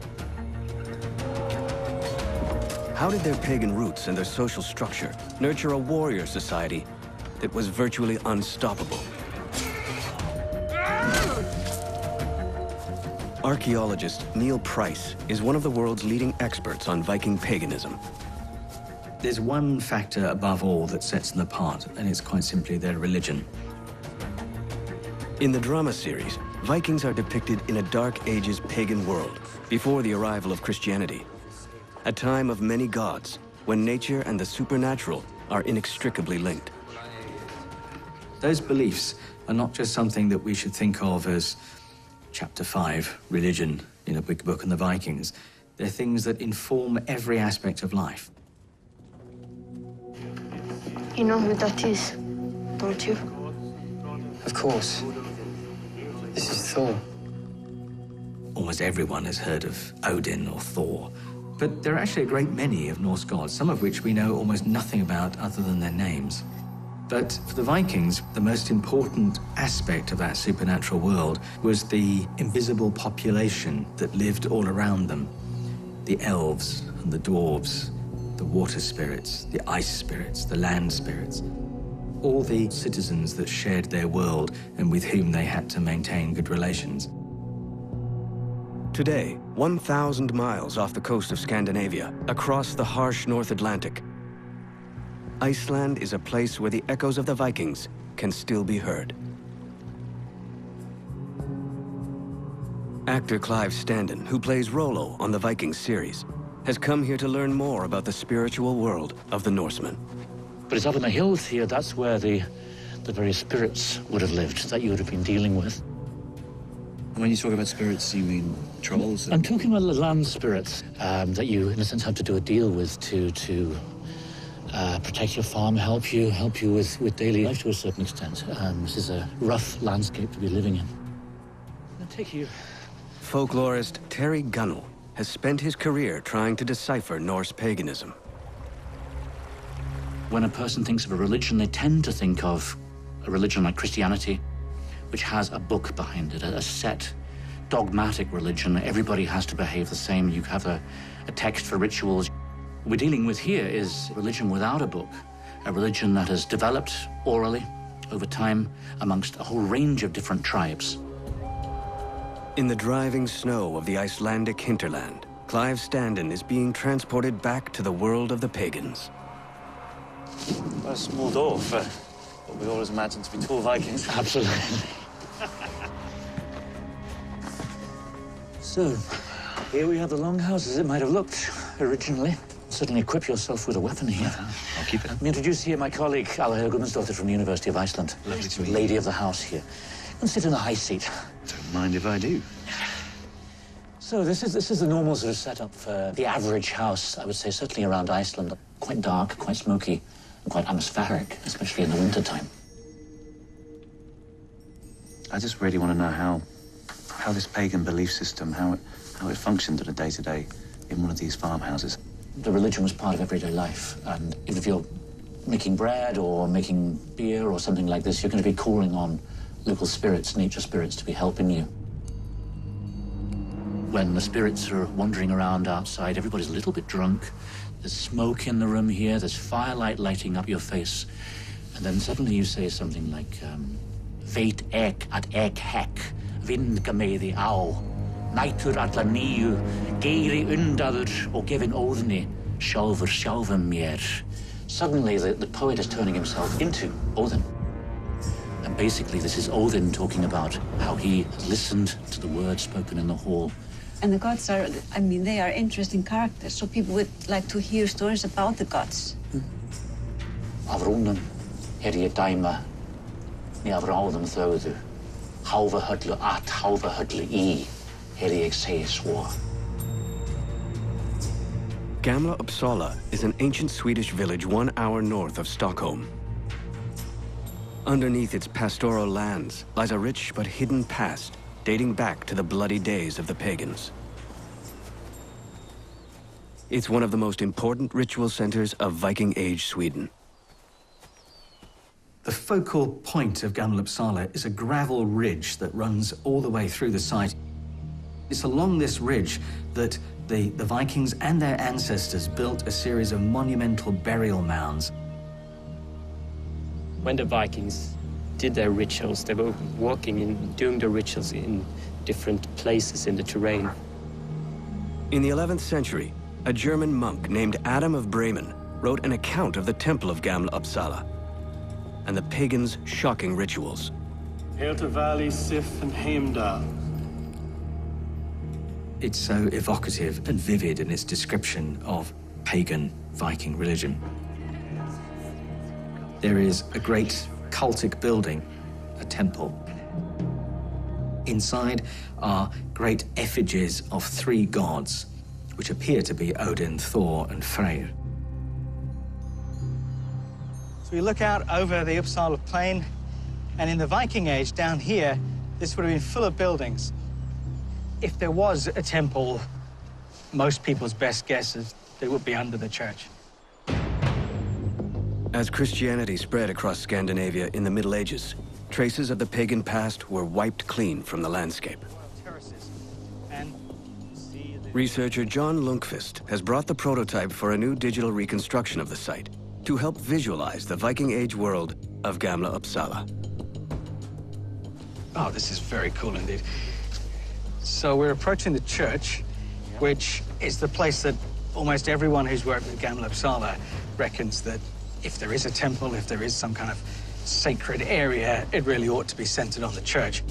How did their pagan roots and their social structure nurture a warrior society that was virtually unstoppable? Archaeologist Neil Price is one of the world's leading experts on Viking paganism. There's one factor above all that sets them apart, and it's quite simply their religion. In the drama series, Vikings are depicted in a Dark Ages pagan world before the arrival of Christianity. A time of many gods, when nature and the supernatural are inextricably linked. Those beliefs are not just something that we should think of as Chapter 5, religion, in a big book on the Vikings. They're things that inform every aspect of life. You know who that is, don't you? Of course. This is Thor. Almost everyone has heard of Odin or Thor. But there are actually a great many of Norse gods, some of which we know almost nothing about other than their names. But for the Vikings, the most important aspect of that supernatural world was the invisible population that lived all around them. The elves and the dwarves, the water spirits, the ice spirits, the land spirits. All the citizens that shared their world and with whom they had to maintain good relations. Today, 1,000 miles off the coast of Scandinavia, across the harsh North Atlantic, Iceland is a place where the echoes of the Vikings can still be heard. Actor Clive Standen, who plays Rollo on the Vikings series, has come here to learn more about the spiritual world of the Norsemen. But it's up in the hills here, that's where the very spirits would have lived, that you would have been dealing with. When you talk about spirits, you mean trolls? I'm talking about the land spirits that you, in a sense, have to do a deal with to protect your farm, help you with daily life to a certain extent. This is a rough landscape to be living in. I'll take you. Folklorist Terry Gunnell has spent his career trying to decipher Norse paganism. When a person thinks of a religion, they tend to think of a religion like Christianity, which has a book behind it, a set, dogmatic religion. Everybody has to behave the same. You have a text for rituals. What we're dealing with here is religion without a book, a religion that has developed orally over time amongst a whole range of different tribes. In the driving snow of the Icelandic hinterland, Clive Standen is being transported back to the world of the pagans. Quite a small door for what we always imagined to be tall Vikings. Absolutely. So, here we have the longhouse as it might have looked originally. Certainly equip yourself with a weapon here. I'll keep it. Let me introduce here my colleague, Alahir Guðmundsdóttir from the University of Iceland. Lovely to meet you. Lady of the house here. And sit in the high seat. Don't mind if I do. So this is the normal sort of setup for the average house, I would say, certainly around Iceland. Quite dark, quite smoky, and quite atmospheric, especially in the wintertime. I just really want to know how this pagan belief system, how it functioned on a day-to-day in one of these farmhouses. The religion was part of everyday life, and if you're making bread or making beer or something like this, you're going to be calling on local spirits, nature spirits, to be helping you. When the spirits are wandering around outside, everybody's a little bit drunk. There's smoke in the room here, there's firelight lighting up your face, and then suddenly you say something like, Veit ek at ek hek, vinga með því á, nætur alla nýju, geiri undaður og gefin óðni, sjálfur sjálfum mér. Suddenly, the poet is turning himself into Odin. And basically, this is Odin talking about how he has listened to the words spoken in the hall. And the gods are, I mean, they are interesting characters, so people would like to hear stories about the gods. Af rúnum ég dæma, né af ráðum þögðu, hálfahöllu at hálfahöllu í, ég segi svo. Gamla Uppsala is an ancient Swedish village 1 hour north of Stockholm. Underneath its pastoral lands lies a rich but hidden past dating back to the bloody days of the pagans. It's one of the most important ritual centers of Viking Age Sweden. The focal point of Gamla Uppsala is a gravel ridge that runs all the way through the site. It's along this ridge that the Vikings and their ancestors built a series of monumental burial mounds. When the Vikings did their rituals, they were walking and doing the rituals in different places in the terrain. In the 11th century, a German monk named Adam of Bremen wrote an account of the Temple of Gamla Uppsala and the pagans' shocking rituals. Hail to Valley, Sif, and Heimdall. It's so evocative and vivid in its description of pagan Viking religion. There is a great cultic building, a temple. Inside are great effigies of 3 gods, which appear to be Odin, Thor, and Freyr. So we look out over the Uppsala plain, and in the Viking Age, down here, this would have been full of buildings. If there was a temple, most people's best guess is it would be under the church. As Christianity spread across Scandinavia in the Middle Ages, traces of the pagan past were wiped clean from the landscape. Researcher John Lundqvist has brought the prototype for a new digital reconstruction of the site to help visualize the Viking Age world of Gamla Uppsala. Oh, this is very cool indeed. So we're approaching the church, which is the place that almost everyone who's worked with Gamla Uppsala reckons that if there is a temple, if there is some kind of sacred area, it really ought to be centered on the church.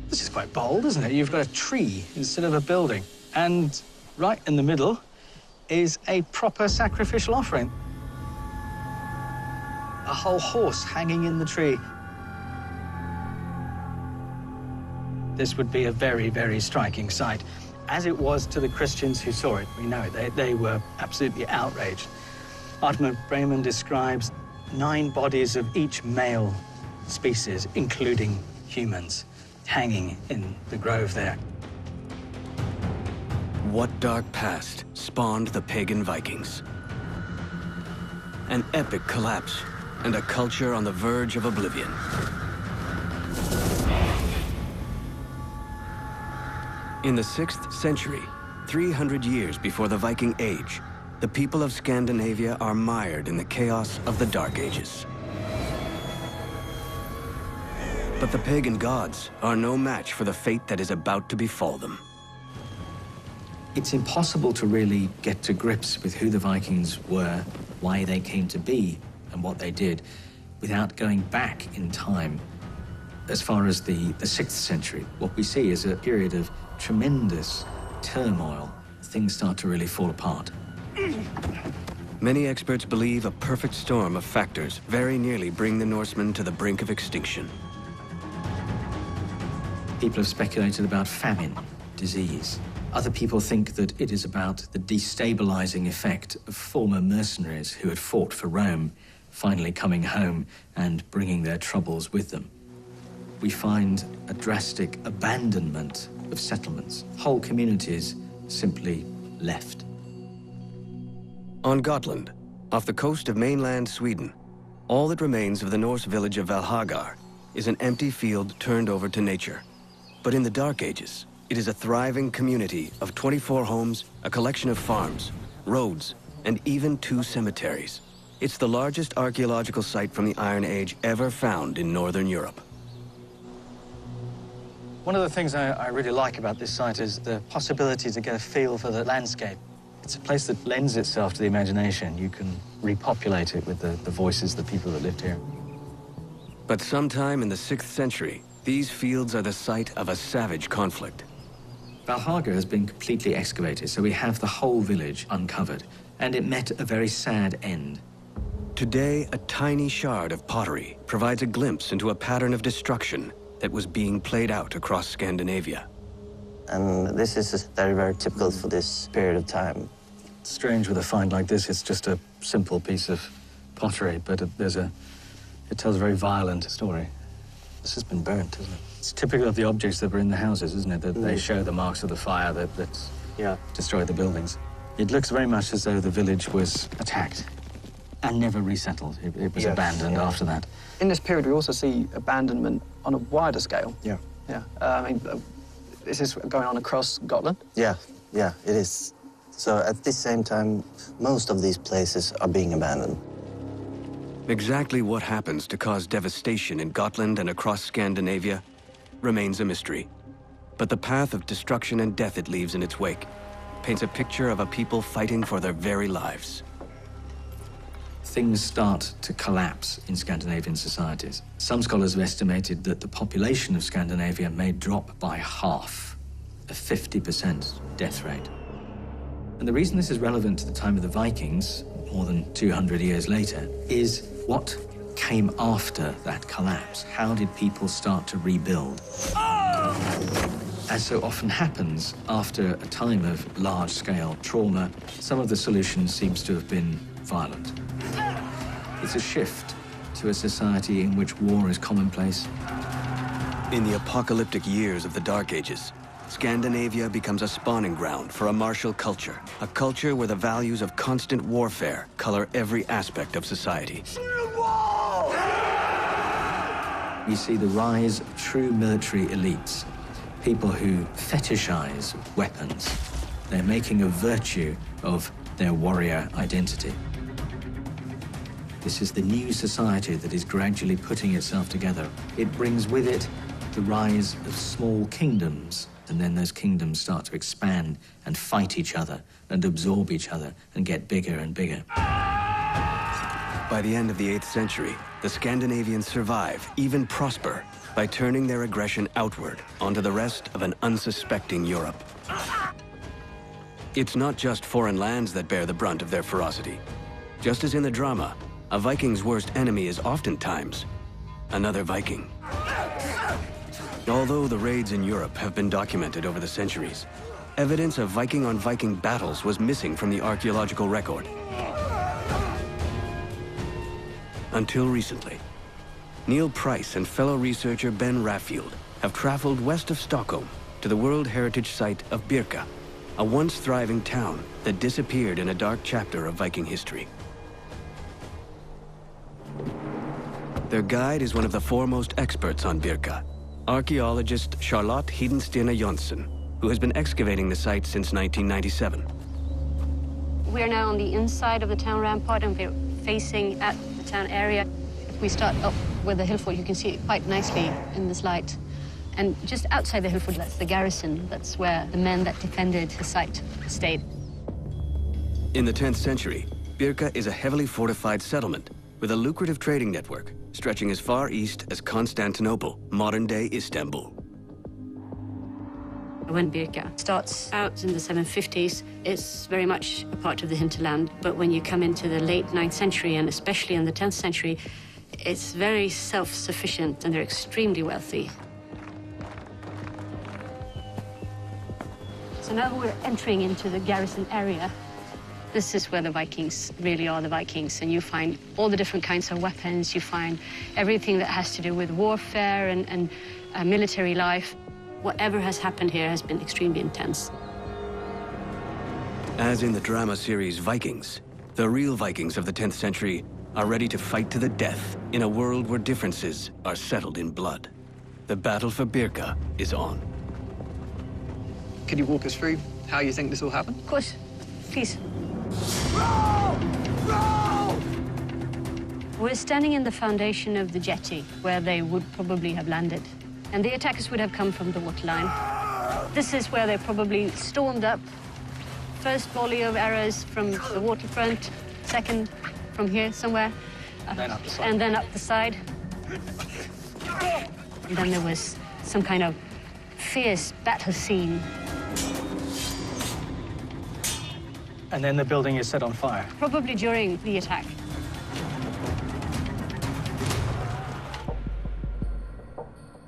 This is quite bold, isn't it? You've got a tree instead of a building. And right in the middle is a proper sacrificial offering. A whole horse hanging in the tree. This would be a very, very striking sight, as it was to the Christians who saw it. We know it. They were absolutely outraged. Adam of Bremen describes 9 bodies of each male species, including humans, hanging in the grove there. What dark past spawned the pagan Vikings? An epic collapse and a culture on the verge of oblivion. In the 6th century, 300 years before the Viking Age, the people of Scandinavia are mired in the chaos of the Dark Ages. But the pagan gods are no match for the fate that is about to befall them. It's impossible to really get to grips with who the Vikings were, why they came to be, and what they did, without going back in time as far as the 6th century. What we see is a period of tremendous turmoil. Things start to really fall apart. Many experts believe a perfect storm of factors very nearly bring the Norsemen to the brink of extinction. People have speculated about famine, disease. Other people think that it is about the destabilizing effect of former mercenaries who had fought for Rome, finally coming home and bringing their troubles with them. We find a drastic abandonment of settlements. Whole communities simply left. On Gotland, off the coast of mainland Sweden, all that remains of the Norse village of Valhagar is an empty field turned over to nature. But in the Dark Ages, it is a thriving community of 24 homes, a collection of farms, roads, and even 2 cemeteries. It's the largest archaeological site from the Iron Age ever found in Northern Europe. One of the things I really like about this site is the possibility to get a feel for the landscape. It's a place that lends itself to the imagination. You can repopulate it with the voices of the people that lived here. But sometime in the 6th century, these fields are the site of a savage conflict. Valhagar has been completely excavated, so we have the whole village uncovered, and it met a very sad end. Today, a tiny shard of pottery provides a glimpse into a pattern of destruction that was being played out across Scandinavia. And this is very, very typical for this period of time. It's strange with a find like this. It's just a simple piece of pottery, but it tells a very violent story. This has been burnt, hasn't it? It's typical of the objects that were in the houses, isn't it? That they show the marks of the fire that destroyed the buildings. It looks very much as though the village was attacked and never resettled. It was abandoned after that. In this period, we also see abandonment on a wider scale. Yeah. Yeah. I mean, is this going on across Gotland? Yeah, it is. So at this same time, most of these places are being abandoned. Exactly what happens to cause devastation in Gotland and across Scandinavia remains a mystery. But the path of destruction and death it leaves in its wake paints a picture of a people fighting for their very lives. Things start to collapse in Scandinavian societies. Some scholars have estimated that the population of Scandinavia may drop by half, a 50% death rate. And the reason this is relevant to the time of the Vikings, more than 200 years later, is what came after that collapse. How did people start to rebuild? As so often happens after a time of large-scale trauma, some of the solutions seems to have been violent. It's a shift to a society in which war is commonplace. In the apocalyptic years of the Dark Ages, Scandinavia becomes a spawning ground for a martial culture, a culture where the values of constant warfare color every aspect of society. We see the rise of true military elites, people who fetishize weapons. They're making a virtue of their warrior identity. This is the new society that is gradually putting itself together. It brings with it the rise of small kingdoms, and then those kingdoms start to expand and fight each other and absorb each other and get bigger and bigger. By the end of the 8th century, the Scandinavians survive, even prosper, by turning their aggression outward onto the rest of an unsuspecting Europe. It's not just foreign lands that bear the brunt of their ferocity. Just as in the drama, a Viking's worst enemy is oftentimes another Viking. Although the raids in Europe have been documented over the centuries, evidence of Viking-on-Viking battles was missing from the archaeological record. Until recently, Neil Price and fellow researcher Ben Raffield have traveled west of Stockholm to the World Heritage Site of Birka, a once thriving town that disappeared in a dark chapter of Viking history. Their guide is one of the foremost experts on Birka, archaeologist Charlotte Hedenstena Jonsson, who has been excavating the site since 1997. We're now on the inside of the town rampart, and we're facing at the town area. If we start up with the hill fort, you can see it quite nicely in this light. And just outside the hill fort, that's the garrison. That's where the men that defended the site stayed. In the 10th century, Birka is a heavily fortified settlement with a lucrative trading network stretching as far east as Constantinople, modern-day Istanbul. When Birka starts out in the 750s, it's very much a part of the hinterland. But when you come into the late 9th century, and especially in the 10th century, it's very self-sufficient, and they're extremely wealthy. So now we're entering into the garrison area. This is where the Vikings really are the Vikings, and you find all the different kinds of weapons. You find everything that has to do with warfare and military life. Whatever has happened here has been extremely intense. As in the drama series Vikings, the real Vikings of the 10th century are ready to fight to the death in a world where differences are settled in blood. The battle for Birka is on. Could you walk us through how you think this will happen? Of course, please. We're standing in the foundation of the jetty, where they would probably have landed. And the attackers would have come from the waterline. This is where they probably stormed up. First volley of arrows from the waterfront, second from here somewhere. Then up the side. And then up the side. And then there was some kind of fierce battle scene. And then the building is set on fire. Probably during the attack.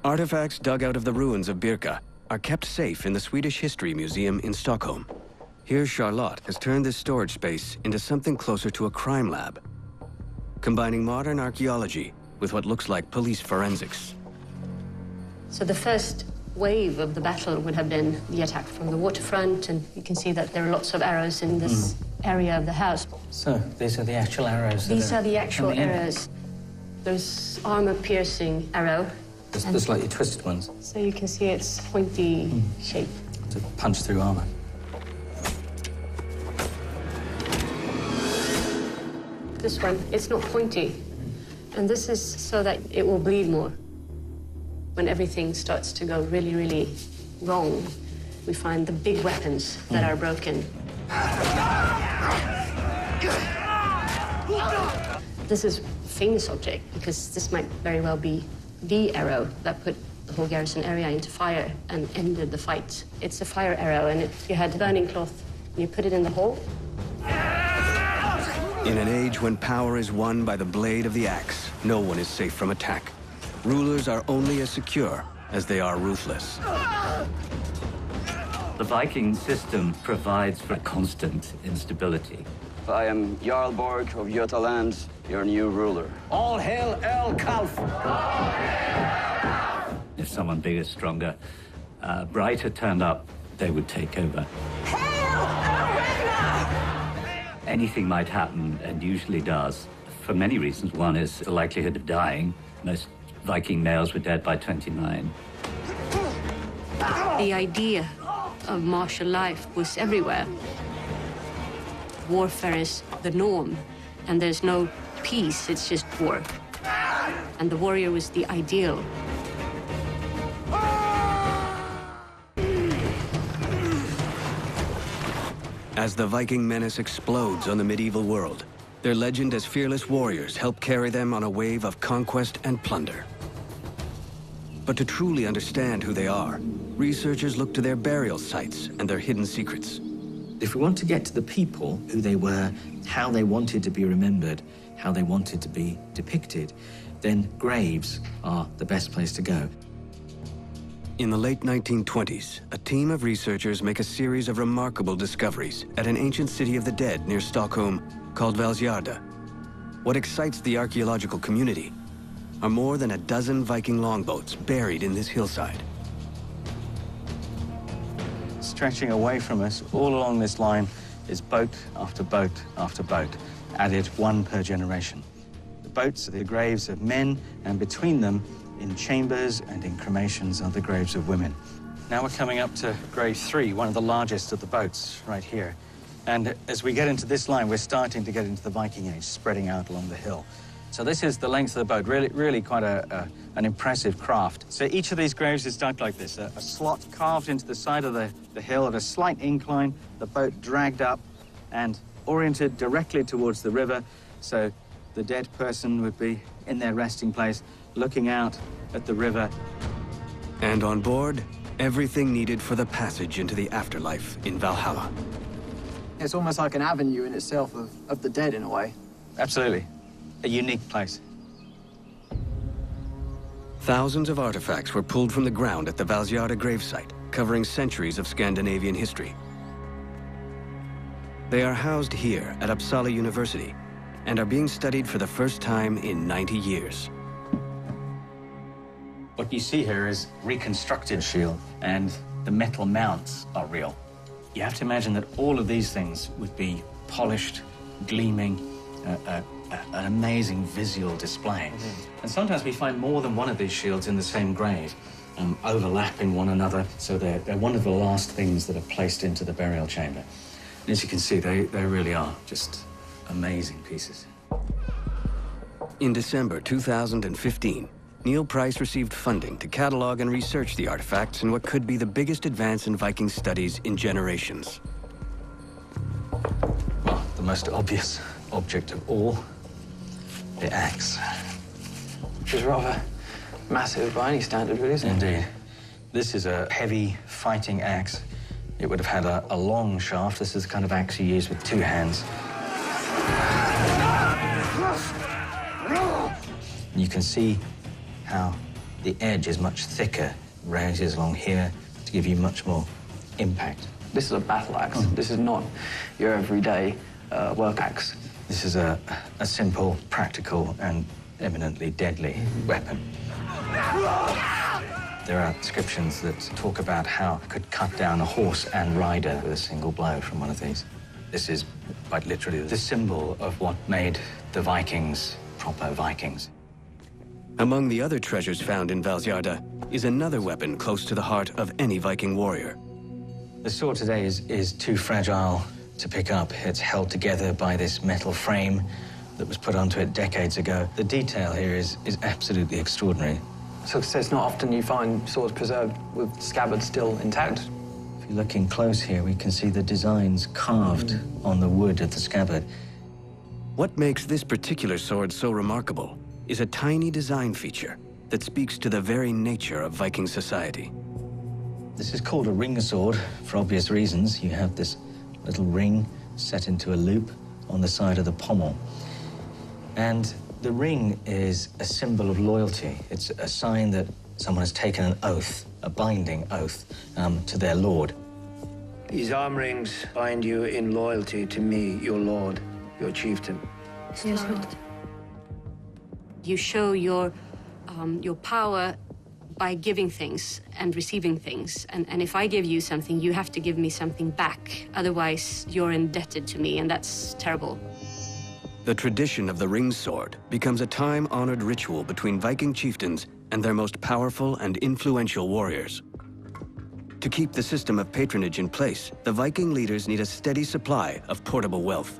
Artifacts dug out of the ruins of Birka are kept safe in the Swedish History Museum in Stockholm. Here, Charlotte has turned this storage space into something closer to a crime lab, combining modern archaeology with what looks like police forensics. So the first wave of the battle would have been the attack from the waterfront, and you can see that there are lots of arrows in this area of the house. So these are the actual arrows. These are the actual arrows. There's armor-piercing arrow. The slightly twisted ones. So you can see its pointy shape. To punch through armor. This one, it's not pointy. And this is so that it will bleed more. When everything starts to go really, really wrong, we find the big weapons that are broken. This is a famous object because this might very well be the arrow that put the whole garrison area into fire and ended the fight. It's a fire arrow, and you had burning cloth, and you put it in the hole. In an age when power is won by the blade of the axe, no one is safe from attack. Rulers are only as secure as they are ruthless. The Viking system provides for constant instability. I am Jarl Borg of Götaland, your new ruler. All hail El Kalf! If someone bigger, stronger, brighter turned up, they would take over. Anything might happen, and usually does, for many reasons. One is the likelihood of dying. Most Viking males were dead by 29. The idea of martial life was everywhere. Warfare is the norm, and there's no peace, it's just war. And the warrior was the ideal. As the Viking menace explodes on the medieval world, their legend as fearless warriors help carry them on a wave of conquest and plunder. But to truly understand who they are, researchers look to their burial sites and their hidden secrets. If we want to get to the people, who they were, how they wanted to be remembered, how they wanted to be depicted, then graves are the best place to go. In the late 1920s, a team of researchers make a series of remarkable discoveries at an ancient city of the dead near Stockholm called Valsgärde. What excites the archaeological community are more than a dozen Viking longboats buried in this hillside. Stretching away from us, all along this line, is boat after boat after boat, added one per generation. The boats are the graves of men, and between them, in chambers and in cremations, are the graves of women. Now we're coming up to grave 3, one of the largest of the boats right here. And as we get into this line, we're starting to get into the Viking Age, spreading out along the hill. So this is the length of the boat, really quite an impressive craft. So each of these graves is dug like this, a slot carved into the side of the hill at a slight incline, the boat dragged up and oriented directly towards the river, so the dead person would be in their resting place, looking out at the river. And on board, everything needed for the passage into the afterlife in Valhalla. It's almost like an avenue in itself of the dead, in a way. Absolutely. A unique place. Thousands of artifacts were pulled from the ground at the Valsgärde gravesite, covering centuries of Scandinavian history. They are housed here at Uppsala University and are being studied for the first time in 90 years. What you see here is reconstructed shield, and the metal mounts are real. You have to imagine that all of these things would be polished, gleaming, an amazing visual display. And sometimes we find more than one of these shields in the same grave, overlapping one another, so they're one of the last things that are placed into the burial chamber. And as you can see, they really are just amazing pieces. In December 2015, Neil Price received funding to catalog and research the artifacts in what could be the biggest advance in Viking studies in generations. Well, the most obvious object of all, the axe. Which is rather massive by any standard, really, isn't it? Indeed. This is a heavy fighting axe. It would have had a long shaft. This is the kind of axe you use with 2 hands. You can see how the edge is much thicker, rises along here to give you much more impact. This is a battle axe. This is not your everyday work axe. This is a simple, practical, and eminently deadly weapon. There are inscriptions that talk about how it could cut down a horse and rider with a single blow from one of these. This is quite literally the symbol of what made the Vikings proper Vikings. Among the other treasures found in Valsgärde is another weapon close to the heart of any Viking warrior. The sword today is too fragile to pick up. It's held together by this metal frame that was put onto it decades ago. The detail here is absolutely extraordinary. So it's not often you find swords preserved with scabbards still intact. If you're looking close here, we can see the designs carved on the wood of the scabbard. What makes this particular sword so remarkable is a tiny design feature that speaks to the very nature of Viking society. This is called a ring sword for obvious reasons. You have this little ring set into a loop on the side of the pommel. And the ring is a symbol of loyalty. It's a sign that someone has taken an oath, a binding oath, to their lord. These arm rings bind you in loyalty to me, your lord, your chieftain. Yes, Lord. You show your power by giving things and receiving things. And if I give you something, you have to give me something back. Otherwise, you're indebted to me, and that's terrible. The tradition of the ring sword becomes a time-honored ritual between Viking chieftains and their most powerful and influential warriors. To keep the system of patronage in place, the Viking leaders need a steady supply of portable wealth.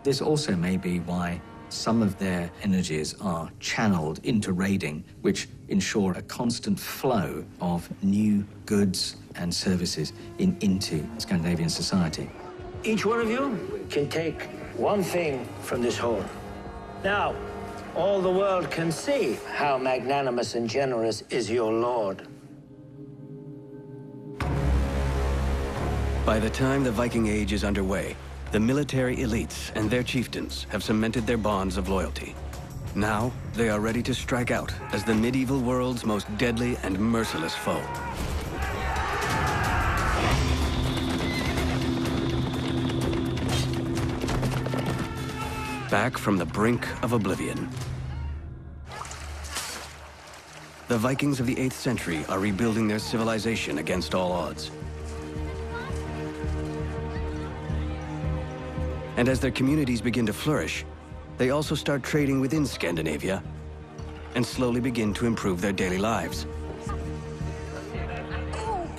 This also may be why some of their energies are channeled into raiding, which ensure a constant flow of new goods and services into Scandinavian society. Each one of you can take one thing from this hall. Now, all the world can see how magnanimous and generous is your lord. By the time the Viking Age is underway, the military elites and their chieftains have cemented their bonds of loyalty. Now, they are ready to strike out as the medieval world's most deadly and merciless foe. Back from the brink of oblivion, the Vikings of the 8th century are rebuilding their civilization against all odds. And as their communities begin to flourish, they also start trading within Scandinavia and slowly begin to improve their daily lives.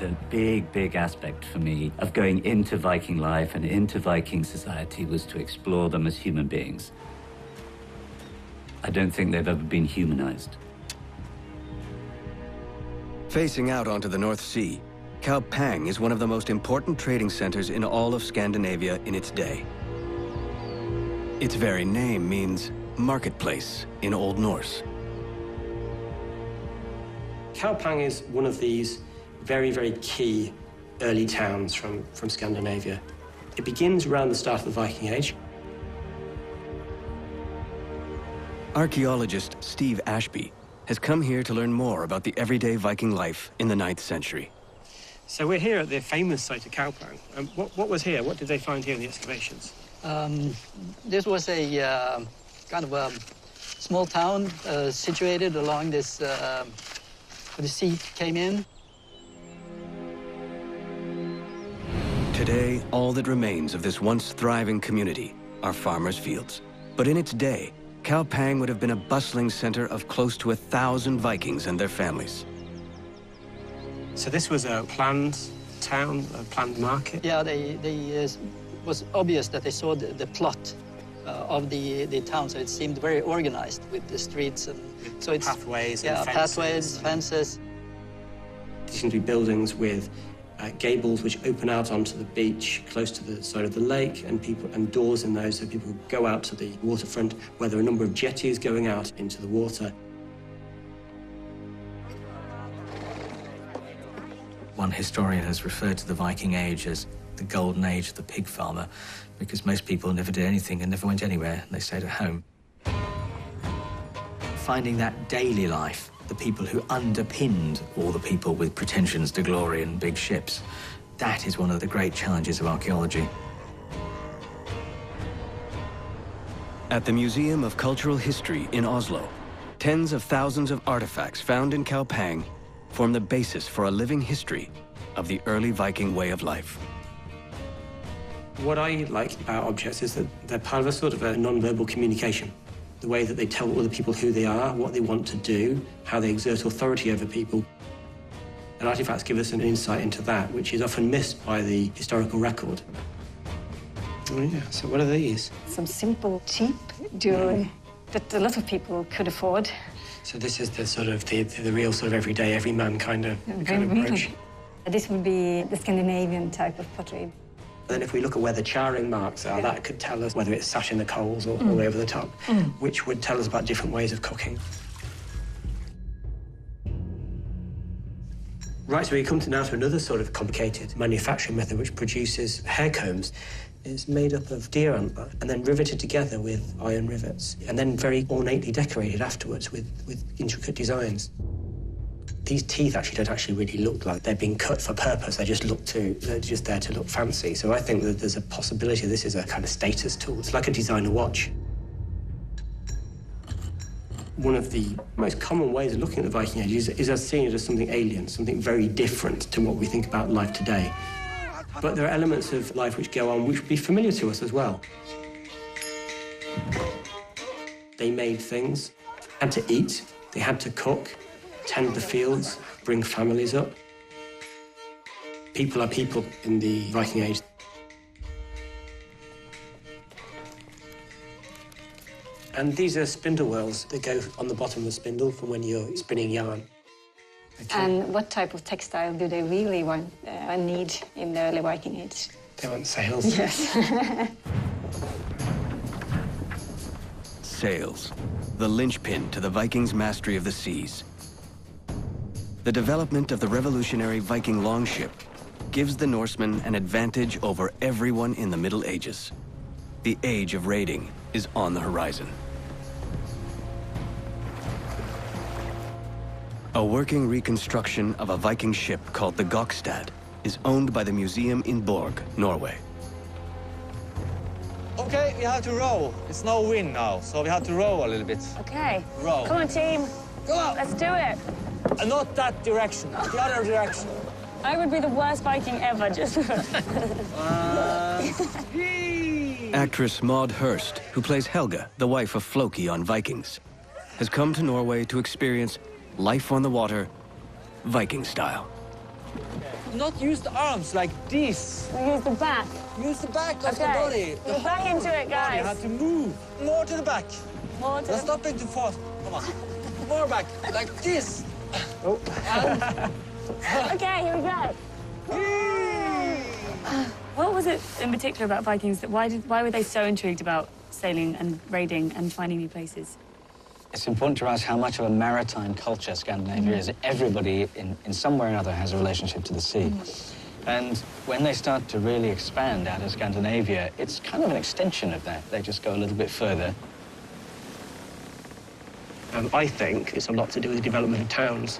the big aspect for me of going into Viking life and into Viking society was to explore them as human beings. I don't think they've ever been humanized. Facing out onto the North Sea, Kaupang is one of the most important trading centers in all of Scandinavia in its day. Its very name means marketplace in Old Norse. Kaupang is one of these very key early towns from Scandinavia. It begins around the start of the Viking Age. Archaeologist Steve Ashby has come here to learn more about the everyday Viking life in the 9th century. So we're here at the famous site of Kaupang. What was here? What did they find here in the excavations? This was a kind of a small town situated along this, where the sea came in. Today, all that remains of this once thriving community are farmers' fields. But in its day, Kaupang would have been a bustling center of close to 1,000 Vikings and their families. So this was a planned town, a planned market? Yeah, was obvious that they saw the plot of the town, so it seemed very organized with the streets and so it's pathways and fences. Pathways, fences. There seem to be buildings with gables which open out onto the beach close to the side of the lake, and doors in those so people could go out to the waterfront where there are a number of jetties going out into the water. One historian has referred to the Viking Age as the golden age of the pig farmer, because most people never did anything and never went anywhere. They stayed at home. Finding that daily life, the people who underpinned all the people with pretensions to glory and big ships, that is one of the great challenges of archaeology. At the Museum of Cultural History in Oslo, tens of thousands of artifacts found in Kaupang form the basis for a living history of the early Viking way of life. What I like about objects is that they're part of a sort of a non-verbal communication. The way that they tell other people who they are, what they want to do, how they exert authority over people. And artifacts give us an insight into that, which is often missed by the historical record. Oh yeah, so what are these? Some simple, cheap jewelry that a lot of people could afford. So this is the sort of the real sort of everyday, everyman kind of approach. This would be the Scandinavian type of pottery. Then if we look at where the charring marks are, that could tell us whether it's sat in the coals or all over the top, which would tell us about different ways of cooking. Right, so we come now to another sort of complicated manufacturing method which produces hair combs. It's made up of deer antler and then riveted together with iron rivets, and then very ornately decorated afterwards with intricate designs. These teeth actually don't actually really look like they're being cut for purpose. They're just there to look fancy. So I think that there's a possibility this is a kind of status tool. It's like a designer watch. One of the most common ways of looking at the Viking Age is as seeing it as something alien, something very different to what we think about life today. But there are elements of life which go on which would be familiar to us as well. They made things, had to eat, they had to cook, tend the fields, bring families up. People are people in the Viking Age. And these are spindle wheels that go on the bottom of the spindle from when you're spinning yarn. Okay. And what type of textile do they really want need in the early Viking Age? They want sails. Yes. Sails, the linchpin to the Vikings' mastery of the seas. The development of the revolutionary Viking longship gives the Norsemen an advantage over everyone in the Middle Ages. The age of raiding is on the horizon. A working reconstruction of a Viking ship called the Gokstad is owned by the museum in Borg, Norway. Okay, we have to row. It's no wind now, so we have to row a little bit. Okay. Row. Come on, team. Go on. Let's do it. Not that direction, the other direction. I would be the worst Viking ever, just... Actress Maud Hurst, who plays Helga, the wife of Floki on Vikings, has come to Norway to experience life on the water, Viking style. not use the arms like this. We use the back. Use the back of the body. The Get back whole into it, guys. body. You have to move more to the back. More to Not the... stopping too fast. Come on. More back, like this. Oh. Okay, here we go. What was it in particular about Vikings that why were they so intrigued about sailing and raiding and finding new places? It's important to realize how much of a maritime culture Scandinavia is. Everybody in some way or another has a relationship to the sea. And when they start to really expand out of Scandinavia, it's kind of an extension of that. They just go a little bit further. I think it's a lot to do with the development of towns.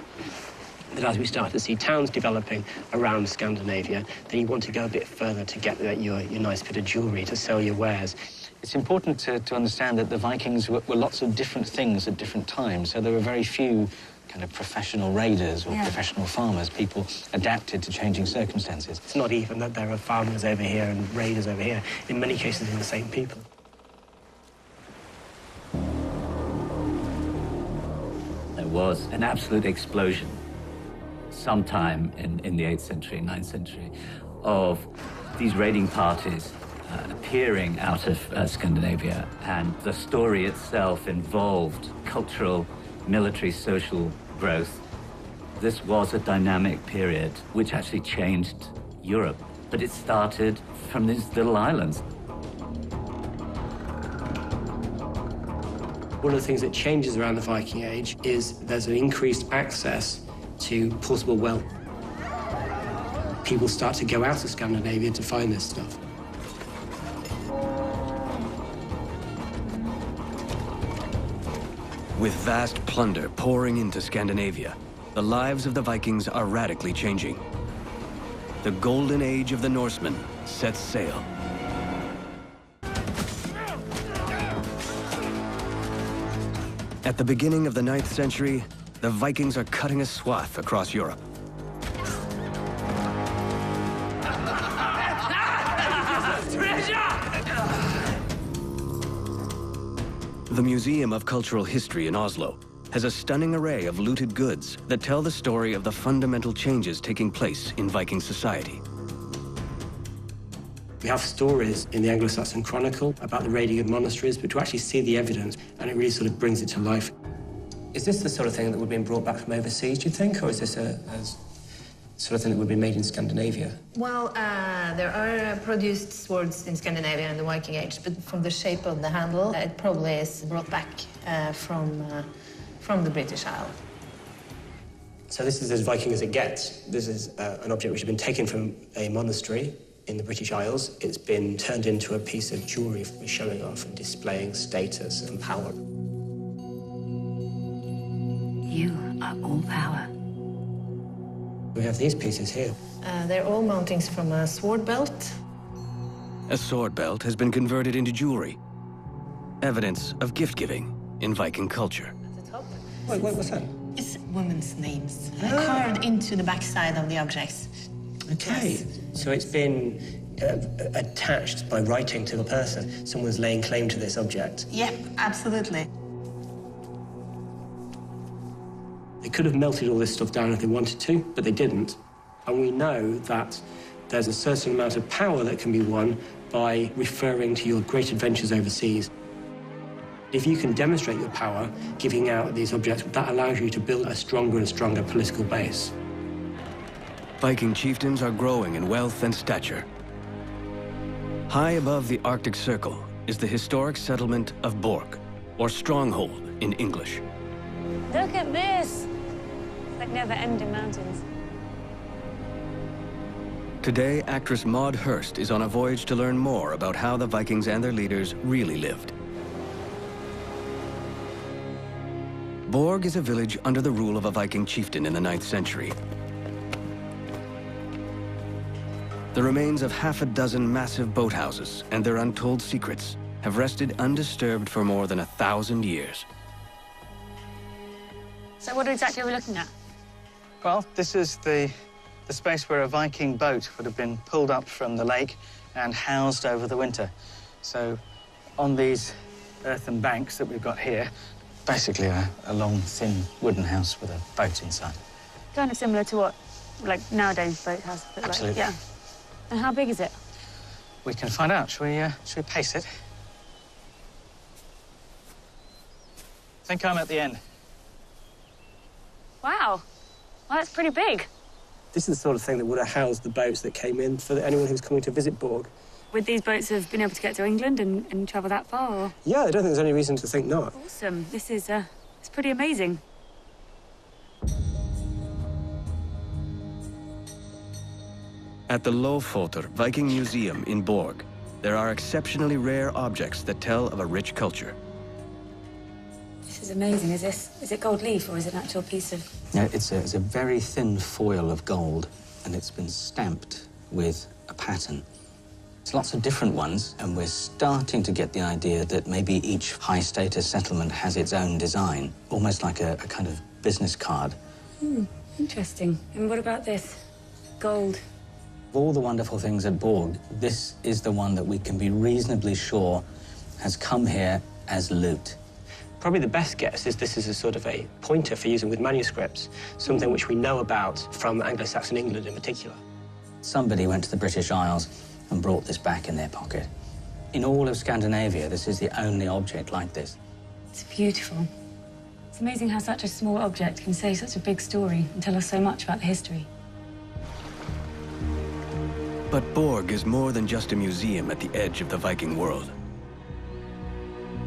That as we start to see towns developing around Scandinavia, then you want to go a bit further to get your nice bit of jewellery to sell your wares. It's important to understand that the Vikings were lots of different things at different times. So there were very few kind of professional raiders or professional farmers. People adapted to changing circumstances. It's not even that there are farmers over here and raiders over here. In many cases, they're the same people. There was an absolute explosion sometime in the 8th century, 9th century, of these raiding parties appearing out of Scandinavia, and the story itself involved cultural, military, social growth. This was a dynamic period which actually changed Europe, but it started from these little islands. One of the things that changes around the Viking Age is there's an increased access to portable wealth. People start to go out of Scandinavia to find this stuff. With vast plunder pouring into Scandinavia, the lives of the Vikings are radically changing. The golden age of the Norsemen sets sail. At the beginning of the 9th century, the Vikings are cutting a swath across Europe. The Museum of Cultural History in Oslo has a stunning array of looted goods that tell the story of the fundamental changes taking place in Viking society. We have stories in the Anglo-Saxon Chronicle about the raiding of monasteries, but to actually see the evidence, and it really sort of brings it to life. Is this the sort of thing that would have been brought back from overseas, do you think, or is this a sort of thing that would be made in Scandinavia? Well, there are produced swords in Scandinavia in the Viking Age, but from the shape of the handle, it probably is brought back from the British Isle. So this is as Viking as it gets. This is an object which has been taken from a monastery in the British Isles. It's been turned into a piece of jewellery showing off and displaying status and power. You are all power. We have these pieces here. They're all mountings from a sword belt. A sword belt has been converted into jewelry. Evidence of gift-giving in Viking culture. At the top. Wait, what's that? It's women's names carved into the backside of the objects. Okay. Yes. So it's been attached by writing to a person. Someone's laying claim to this object. Yep, absolutely. They could have melted all this stuff down if they wanted to, but they didn't. And we know that there's a certain amount of power that can be won by referring to your great adventures overseas. If you can demonstrate your power, giving out these objects, that allows you to build a stronger and stronger political base. Viking chieftains are growing in wealth and stature. High above the Arctic Circle is the historic settlement of Borg, or Stronghold in English. Look at this! It's like never-ending mountains. Today, actress Maud Hurst is on a voyage to learn more about how the Vikings and their leaders really lived. Borg is a village under the rule of a Viking chieftain in the 9th century. The remains of half a dozen massive boathouses and their untold secrets have rested undisturbed for more than 1,000 years. So what exactly are we looking at? Well, this is the space where a Viking boat would have been pulled up from the lake and housed over the winter. So on these earthen banks that we've got here, basically a long, thin wooden house with a boat inside. Kind of similar to what like nowadays boathouse look like. Absolutely. Yeah. And how big is it? We can find out. Shall we pace it? I think I'm at the end. Wow. Well, that's pretty big. This is the sort of thing that would have housed the boats that came in for anyone who was coming to visit Borg. Would these boats have been able to get to England and travel that far? Or? Yeah, I don't think there's any reason to think not. Awesome. This is it's pretty amazing. At the Lofoter Viking Museum in Borg, there are exceptionally rare objects that tell of a rich culture. This is amazing. Is it gold leaf or is it an actual piece of... No, it's a very thin foil of gold, and it's been stamped with a pattern. There's lots of different ones, and we're starting to get the idea that maybe each high-status settlement has its own design, almost like a kind of business card. Interesting. And what about this? Gold. Of all the wonderful things at Borg, this is the one that we can be reasonably sure has come here as loot. Probably the best guess is this is a sort of a pointer for using with manuscripts, something which we know about from Anglo-Saxon England in particular. Somebody went to the British Isles and brought this back in their pocket. In all of Scandinavia, this is the only object like this. It's beautiful. It's amazing how such a small object can say such a big story and tell us so much about the history. But Borg is more than just a museum at the edge of the Viking world.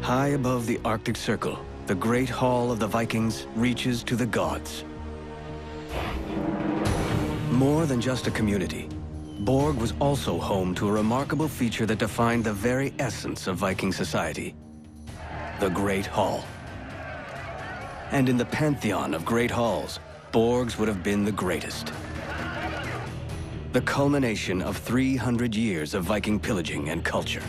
High above the Arctic Circle, the Great Hall of the Vikings reaches to the gods. More than just a community, Borg was also home to a remarkable feature that defined the very essence of Viking society: the Great Hall. And in the pantheon of great halls, Borg's would have been the greatest. The culmination of 300 years of Viking pillaging and culture.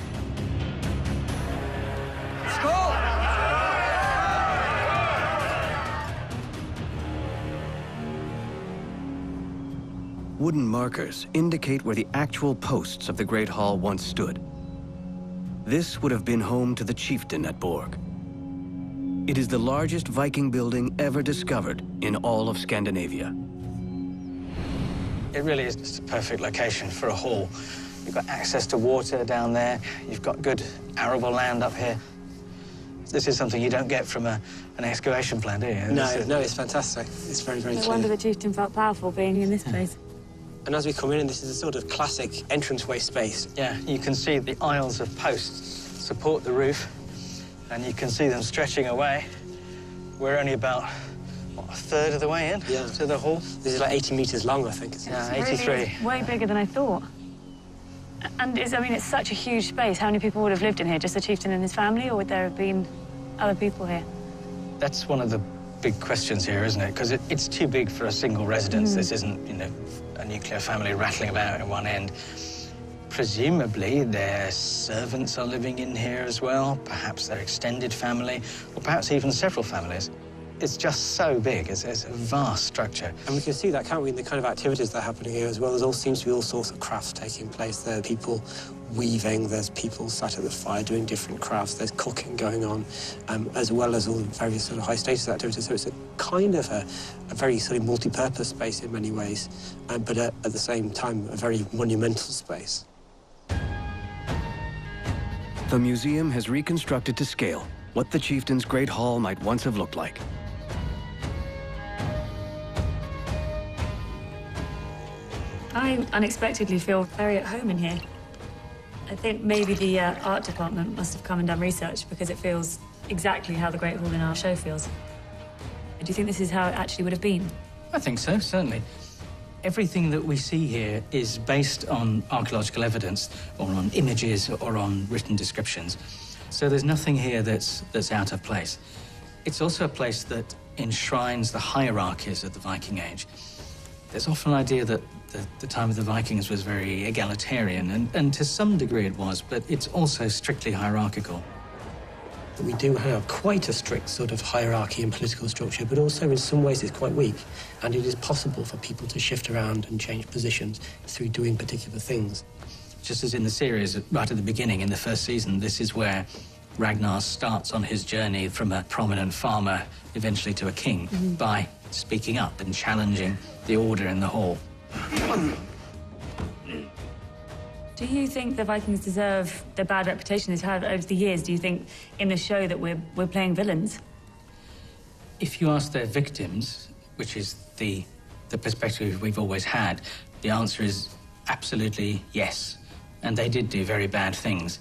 Wooden markers indicate where the actual posts of the Great Hall once stood. This would have been home to the chieftain at Borg. It is the largest Viking building ever discovered in all of Scandinavia. It really is just a perfect location for a hall. You've got access to water down there. You've got good arable land up here. This is something you don't get from an excavation plan, do you? No, it's fantastic. It's very, very No clear. wonder the chieftain felt powerful being in this place. And as we come in, this is a sort of classic entranceway space. Yeah, you can see the aisles of posts support the roof, and you can see them stretching away. We're only about, what, a third of the way in to the hall. This is like 80 meters long, I think. Yeah, It 83. really is way bigger than I thought. And it's such a huge space. How many people would have lived in here? Just the chieftain and his family, or would there have been other people here? That's one of the big questions here, isn't it? Because it's too big for a single residence. This isn't, a nuclear family rattling about in one end. Presumably, their servants are living in here as well, perhaps their extended family, or perhaps even several families. It's just so big. It's a vast structure. And we can see that, can't we, in the kind of activities that are happening here as well. There seems to be all sorts of crafts taking place. There are people weaving, there's people sat at the fire doing different crafts, there's cooking going on, as well as all the various sort of high-status activities. So it's a kind of a very sort of multi-purpose space in many ways, but at the same time, a very monumental space. The museum has reconstructed to scale what the chieftain's Great Hall might once have looked like. I unexpectedly feel very at home in here. I think maybe the art department must have come and done research because it feels exactly how the Great Hall in our show feels. Do you think this is how it actually would have been? I think so, certainly. Everything that we see here is based on archaeological evidence, or on images, or on written descriptions. So there's nothing here that's out of place. It's also a place that enshrines the hierarchies of the Viking Age. There's often an idea that the time of the Vikings was very egalitarian, and to some degree it was, but it's also strictly hierarchical. We do have quite a strict sort of hierarchy and political structure, but also in some ways it's quite weak. And it is possible for people to shift around and change positions through doing particular things. Just as in the series, right at the beginning, in the first season, this is where Ragnar starts on his journey from a prominent farmer eventually to a king by speaking up and challenging the order in the hall. Do you think the Vikings deserve the bad reputation they've had over the years? Do you think in the show that we're playing villains? If you ask their victims, which is the perspective we've always had, the answer is absolutely yes. And they did do very bad things.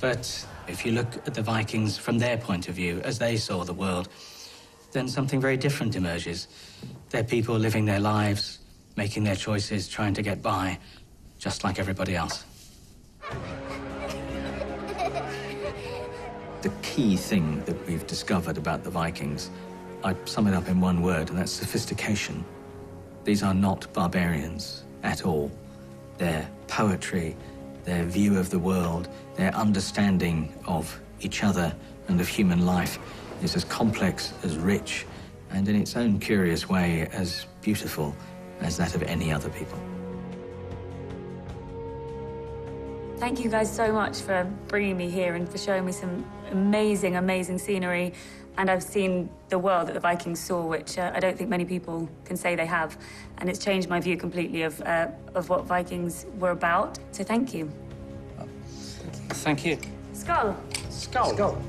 But if you look at the Vikings from their point of view, as they saw the world, then something very different emerges. They're people living their lives, making their choices, trying to get by, just like everybody else. The key thing that we've discovered about the Vikings, I'd sum it up in one word, and that's sophistication. These are not barbarians at all. Their poetry, their view of the world, their understanding of each other and of human life is as complex, as rich, and in its own curious way, as beautiful as that of any other people. Thank you guys so much for bringing me here and for showing me some amazing, amazing scenery. And I've seen the world that the Vikings saw, which I don't think many people can say they have. And it's changed my view completely of what Vikings were about. So thank you. Thank you. Skull. Skull. Skull.